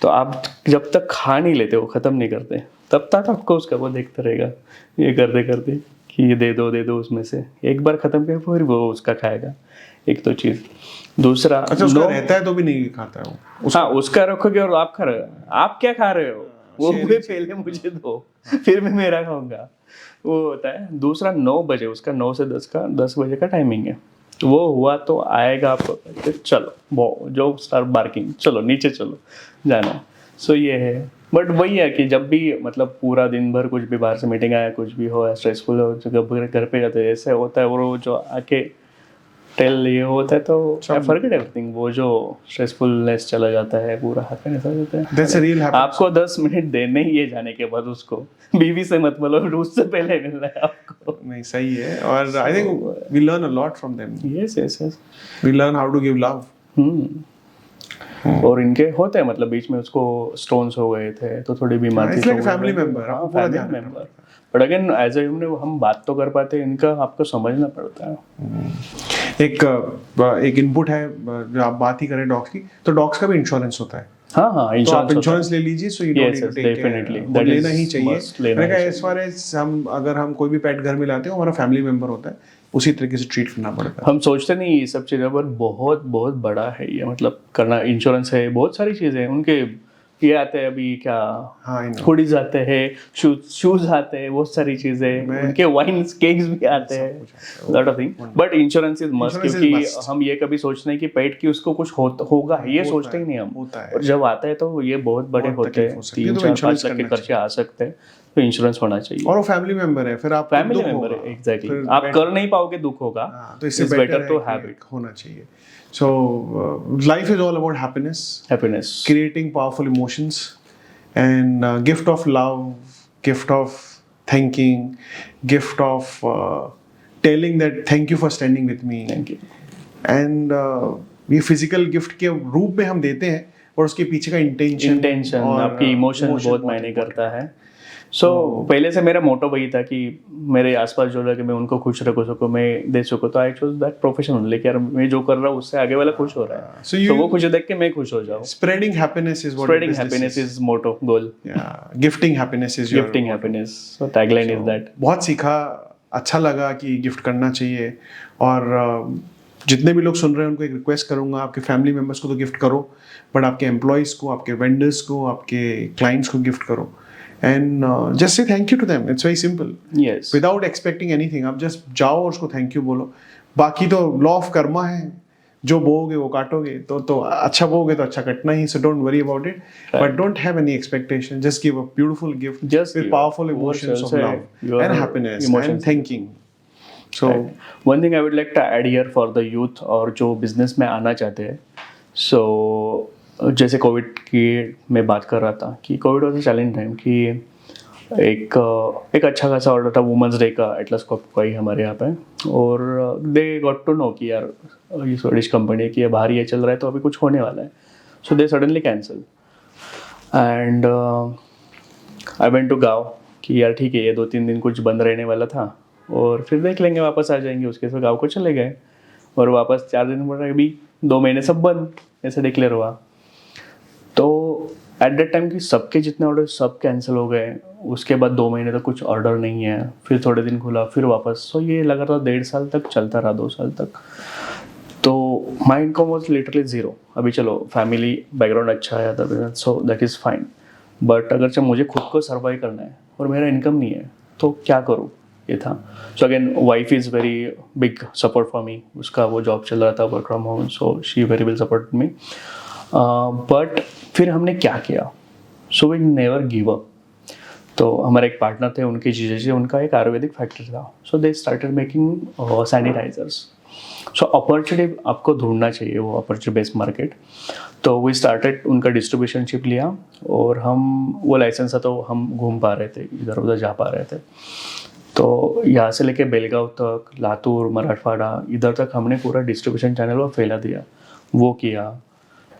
तो आप जब तक खा नहीं लेते हो, ख़त्म नहीं करते, तब तक आपको उसका वो देखता रहेगा, ये करते करते कि ये दे दो उसमें से। एक बार ख़त्म किया फिर वो उसका खाएगा। एक तो चीज़। दूसरा, अच्छा, उसका रहता है तो भी नहीं खाता है वो? हाँ उसका रखोगे और आप खा रहे हो, आप क्या खा रहे हो, वो मुझे पहले मुझे दो, फिर मैं मेरा खाऊंगा, वो होता है। दूसरा 9 बजे उसका, 9 से 10 बजे का टाइमिंग है। वो हुआ तो आएगा आपको, चलो वो जो स्टार बार्किंग, चलो नीचे चलो जाना। सो ये है। बट वही है कि जब भी मतलब पूरा दिन भर कुछ भी बाहर से मीटिंग आया, कुछ भी हो, स्ट्रेसफुल हो, जब घर पे जाते हैं ऐसे होता है, और वो जो आके टेल ये होता है तो आई फॉरगेट एवरीथिंग, वो जो स्ट्रेसफुलनेस चला जाता है, पूरा हैप्पीनेस आ जाता है। That's a real happiness. आपको 10 मिनट देने ही है जाने के बाद उसको, बीवी से मत बोलो, उससे पहले मिलना है आपको। नहीं, सही है। और I think we learn a lot from them. Yes yes yes, we learn how to give love. और इनके होते हैं मतलब बीच में उसको स्टोन्स हो गए थे, तो थोड़ी बीमार थी, It's like a family member, आपको पूरा ध्यान रखना member. But again as a human हम बात तो कर पाते हैं, इनका आपको समझना पड़ता है. एक इनपुट है, जो आप बात ही करें डॉग्स की, तो डॉग्स का भी इंश्योरेंस होता है. हाँ तो आप इंश्योरेंस इंश्योरेंस ले लीजिए, so you don't need to take definitely care. That लेना ही चाहिए. लेना मैंने कहा ही एज फार एज हम अगर हम कोई भी पेट घर में लाते हैं, वो हमारा फैमिली मेंबर होता है, उसी तरीके से ट्रीट करना पड़ता है. हम सोचते नहीं ये सब चीज़ों पर, बहुत बहुत बड़ा है ये, मतलब करना. इंश्योरेंस है, बहुत सारी चीज़ें हैं उनके. ये आते हैं अभी क्या, हाँ, I know. हुडीज आते हैं, शूज आते हैं, बहुत सारी चीजें, उनके वाइन्स केक्स भी आते हैं, lot of thing. But insurance is must, Insurance is क्योंकि must. हम ये कभी सोचते नहीं कि पेट की उसको कुछ होगा, ये सोचते ही नहीं हम. होता है. और जब आता है तो ये बहुत बड़े बहुत होते तकलीफ हैं, हो सकती है, 3 तो 4 insurance 5 लाख के करना खर्चे आ सकते हैं, तो इंश्योरेंस होना चाहिए. और वो फैमिली मेंबर है, फिर आप फैमिली मेंबर है, एग्जैक्टली. आप कर नहीं पाओगे, दुख होगा, तो इससे it's better to have it. होना चाहिए. So life is all about happiness, happiness. creating powerful emotions, and gift of love, gift of thanking, gift of telling that thank you for standing with me. Thank you. And ये physical gift के रूप में हम देते हैं, और उसके पीछे का इंटेंशन और आपकी इमोशन बहुत मायने करता है. सो पहले से मेरा मोटो वही था कि मेरे आसपास जो लगे मैं उनको खुश रख सकूँ, मैं दे सकूँ. तो I choose that profession only, कि यार मैं जो कर रहा हूँ उससे आगे वाला खुश हो रहा है, तो वो खुशी देख के मैं खुश हो जाऊँ. Spreading happiness is what Spreading happiness is motto, goal. Yeah, gifting happiness is your Gifting happiness. So tagline is that. बहुत सीखा, अच्छा लगा कि गिफ्ट करना चाहिए. और जितने भी लोग सुन रहे हैं उनको एक रिक्वेस्ट करूंगा, आपके फैमिली मेम्बर्स को तो गिफ्ट करो, बट आपके एम्प्लॉयज़ को, आपके वेंडर्स को, आपके क्लाइंट्स को गिफ्ट करो. And just say thank you to them. It's very simple, Yes. Without expecting anything. आप जस्ट जाओ और उसको थैंक यू बोलो. बाकी तो लॉ ऑफ कर्मा है, जो बोओगे वो काटोगे. तो अच्छा बोओगे तो अच्छा कटना ही. So don't worry about it, but don't have any expectation. Just give a beautiful gift Just with give. powerful emotions of Say love your and happiness emotions. and thanking. So One thing I would like to add here for the youth और जो business में आना चाहते हैं. So जैसे Covid की मैं बात कर रहा था कि Covid was a challenge time, कि एक अच्छा खासा ऑर्डर था वुमेंस डे का एटलस कॉप का ही हमारे यहाँ पे. और दे गॉट टू नो कि यार ये स्वीडिश कंपनी है, कि ये बाहर ये चल रहा है तो अभी कुछ होने वाला है. So they suddenly cancel. And I went to गाँव कि यार ठीक है, ये 2-3 दिन कुछ बंद रहने वाला था और फिर देख लेंगे, वापस आ जाएंगे. उसके बाद गाँव को चले गए और वापस 4 दिन पर अभी 2 महीने सब बंद ऐसे डिक्लेयर हुआ. तो एट दैट टाइम कि सबके जितने ऑर्डर सब कैंसिल हो गए. उसके बाद 2 महीने तक कुछ ऑर्डर नहीं है, फिर थोड़े दिन खुला, फिर वापस. सो ये लगातार 1.5 साल तक चलता रहा, 2 साल तक. तो my income was literally zero. अभी चलो फैमिली बैकग्राउंड अच्छा है other business, so that is fine. But अगर जब मुझे खुद को सर्वाइव करना है और मेरा इनकम नहीं है तो क्या करूँ, ये था. So again wife is very big support for me. उसका वो जॉब चल रहा था work from home, so she very will support me. But फिर हमने क्या किया, so we never give up. तो हमारे एक पार्टनर थे, उनके जीजे, उनका एक आयुर्वेदिक फैक्ट्री था. So they started making sanitizers. So opportunity आपको ढूंढना चाहिए, वो अपॉर्चुनिटी बेस्ड मार्केट. तो वी स्टार्टेड, उनका डिस्ट्रीब्यूशनशिप लिया और हम, वो लाइसेंस था तो हम घूम पा रहे थे, इधर उधर जा पा रहे थे. तो यहाँ से लेके बेलगांव तक, लातूर, मराठवाड़ा, इधर तक हमने पूरा डिस्ट्रीब्यूशन चैनल वो फैला दिया, वो किया.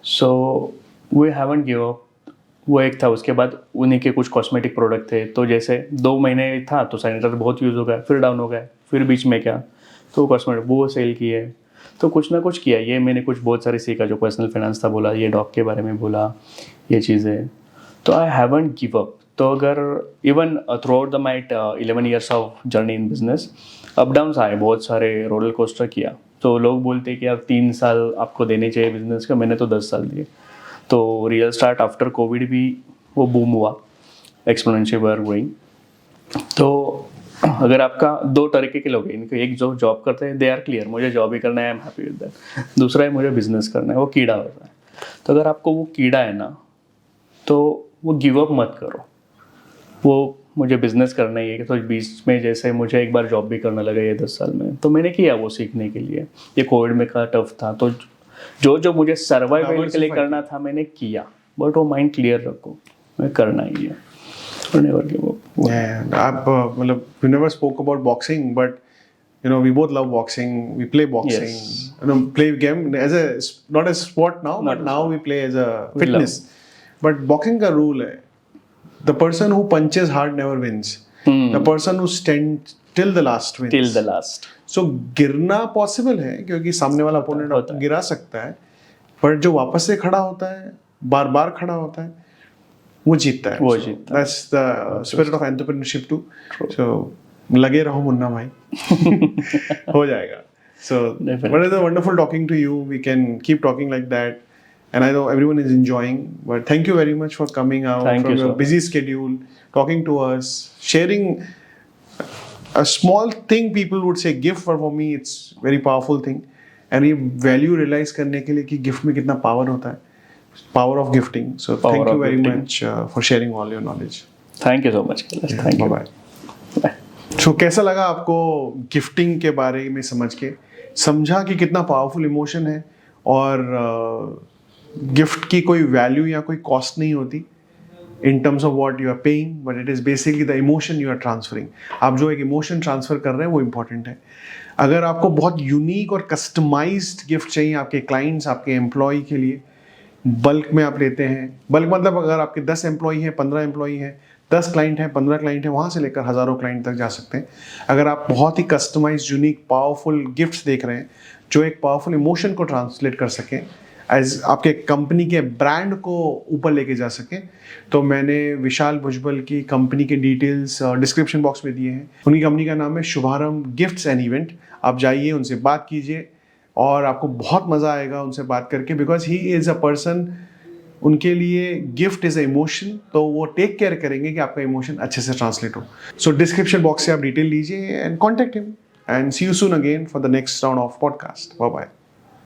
So we haven't give up. वो एक था. उसके बाद उन्हीं के कुछ कॉस्मेटिक प्रोडक्ट थे, तो जैसे 2 महीने था तो सैनिटाइजर बहुत यूज़ हो गया, फिर डाउन हो गया, फिर बीच में क्या, तो कॉस्मेटिक वो सेल किए. तो कुछ ना कुछ किया. ये मैंने कुछ बहुत सारे सीखा, जो पर्सनल फाइनेंस था बोला, ये डॉग के बारे में बोला, ये चीज़ें. तो आई हैवंट गिव अप. तो अगर even through out the my 11 years of journey in business, up downs आए, बहुत सारे रोलर कोस्टर किया. तो लोग बोलते हैं कि यार 3 साल आपको देने चाहिए बिजनेस का, मैंने तो 10 साल दिए. तो रियल स्टार्ट आफ्टर कोविड भी वो बूम हुआ, एक्सपोनेंशियल वर ग्रोइंग. तो अगर आपका 2 तरीके के लोग हैं, इनके एक जो जॉब करते हैं, दे आर क्लियर, मुझे जॉब ही करना है, I am happy with that. दूसरा है मुझे बिजनेस करना है, वो कीड़ा होता है. तो अगर आपको वो कीड़ा है ना, तो वो गिव अप मत करो. वो मुझे बिजनेस करना ही है, तो बीच में जैसे मुझे एक बार जॉब भी करना लगा ये 10 साल में, तो मैंने किया वो सीखने के लिए. ये कोविड में का टफ था, तो जो मुझे सर्वाइवल के लिए करना था मैंने किया. बट वो माइंड क्लियर रखो, मैं करना ही है. Never give up. आप मतलब we never spoke about boxing, but you know, we both love boxing. We play boxing. Yes. You know, play game as a, not as sport now, Not but a now sport. we play as a We fitness. But boxing का rule है, the person who punches hard never wins. The person who stand till the last wins. Till the last. So गिरना possible है क्योंकि सामने वाला opponent आपको गिरा सकता है, पर जो वापस से खड़ा होता है, बार बार खड़ा होता है, वो जीतता है। वो जीतता है। That's the spirit of entrepreneurship too. So लगे रहो मुन्ना भाई, हो जाएगा। So, but it's wonderful talking to you. We can keep talking like that, and I know everyone is enjoying. But thank you very much for coming out from your busy schedule, talking to us, sharing a small thing. People would say gift, but for me, it's very powerful thing. And ये value realize करने के लिए कि gift में कितना power होता है, power of gifting. So thank you very much for sharing all your knowledge. Thank you so much. Thank you. Bye bye. So कैसा लगा आपको गिफ्टिंग के बारे में समझ के? समझा कि कितना पावरफुल इमोशन है और गिफ्ट की कोई वैल्यू या कोई कॉस्ट नहीं होती in terms of what you are paying, but it is basically the emotion you are transferring. आप जो एक इमोशन ट्रांसफर कर रहे हैं वो इंपॉर्टेंट है। अगर आपको बहुत यूनिक और कस्टमाइज्ड गिफ्ट चाहिए आपके क्लाइंट्स, आपके एम्प्लॉय के लिए, बल्क में आप लेते हैं, बल्क मतलब अगर आपके 10 एम्प्लॉय हैं, 15 एम्प्लॉय हैं, 10 क्लाइंट हैं, 15 क्लाइंट हैं, वहाँ से लेकर हज़ारों क्लाइंट तक जा सकते हैं। अगर आप बहुत ही कस्टमाइज, यूनिक, पावरफुल गिफ्ट्स देख रहे हैं जो एक पावरफुल इमोशन को ट्रांसलेट कर सकें, एज आपके कंपनी के ब्रांड को ऊपर लेके जा सकें, तो मैंने विशाल भुजबल की कंपनी के डिटेल्स डिस्क्रिप्शन बॉक्स में दिए हैं। उनकी कंपनी का नाम है शुभारंभ गिफ्ट्स एंड इवेंट। आप जाइए, उनसे बात कीजिए और आपको बहुत मज़ा आएगा उनसे बात करके, because he is a person, उनके लिए गिफ्ट इज अ इमोशन, तो वो टेक केयर करेंगे कि आपका इमोशन अच्छे से ट्रांसलेट हो। सो डिस्क्रिप्शन बॉक्स से आप डिटेल लीजिए and contact him and see you soon again for the next round of podcast. Bye bye.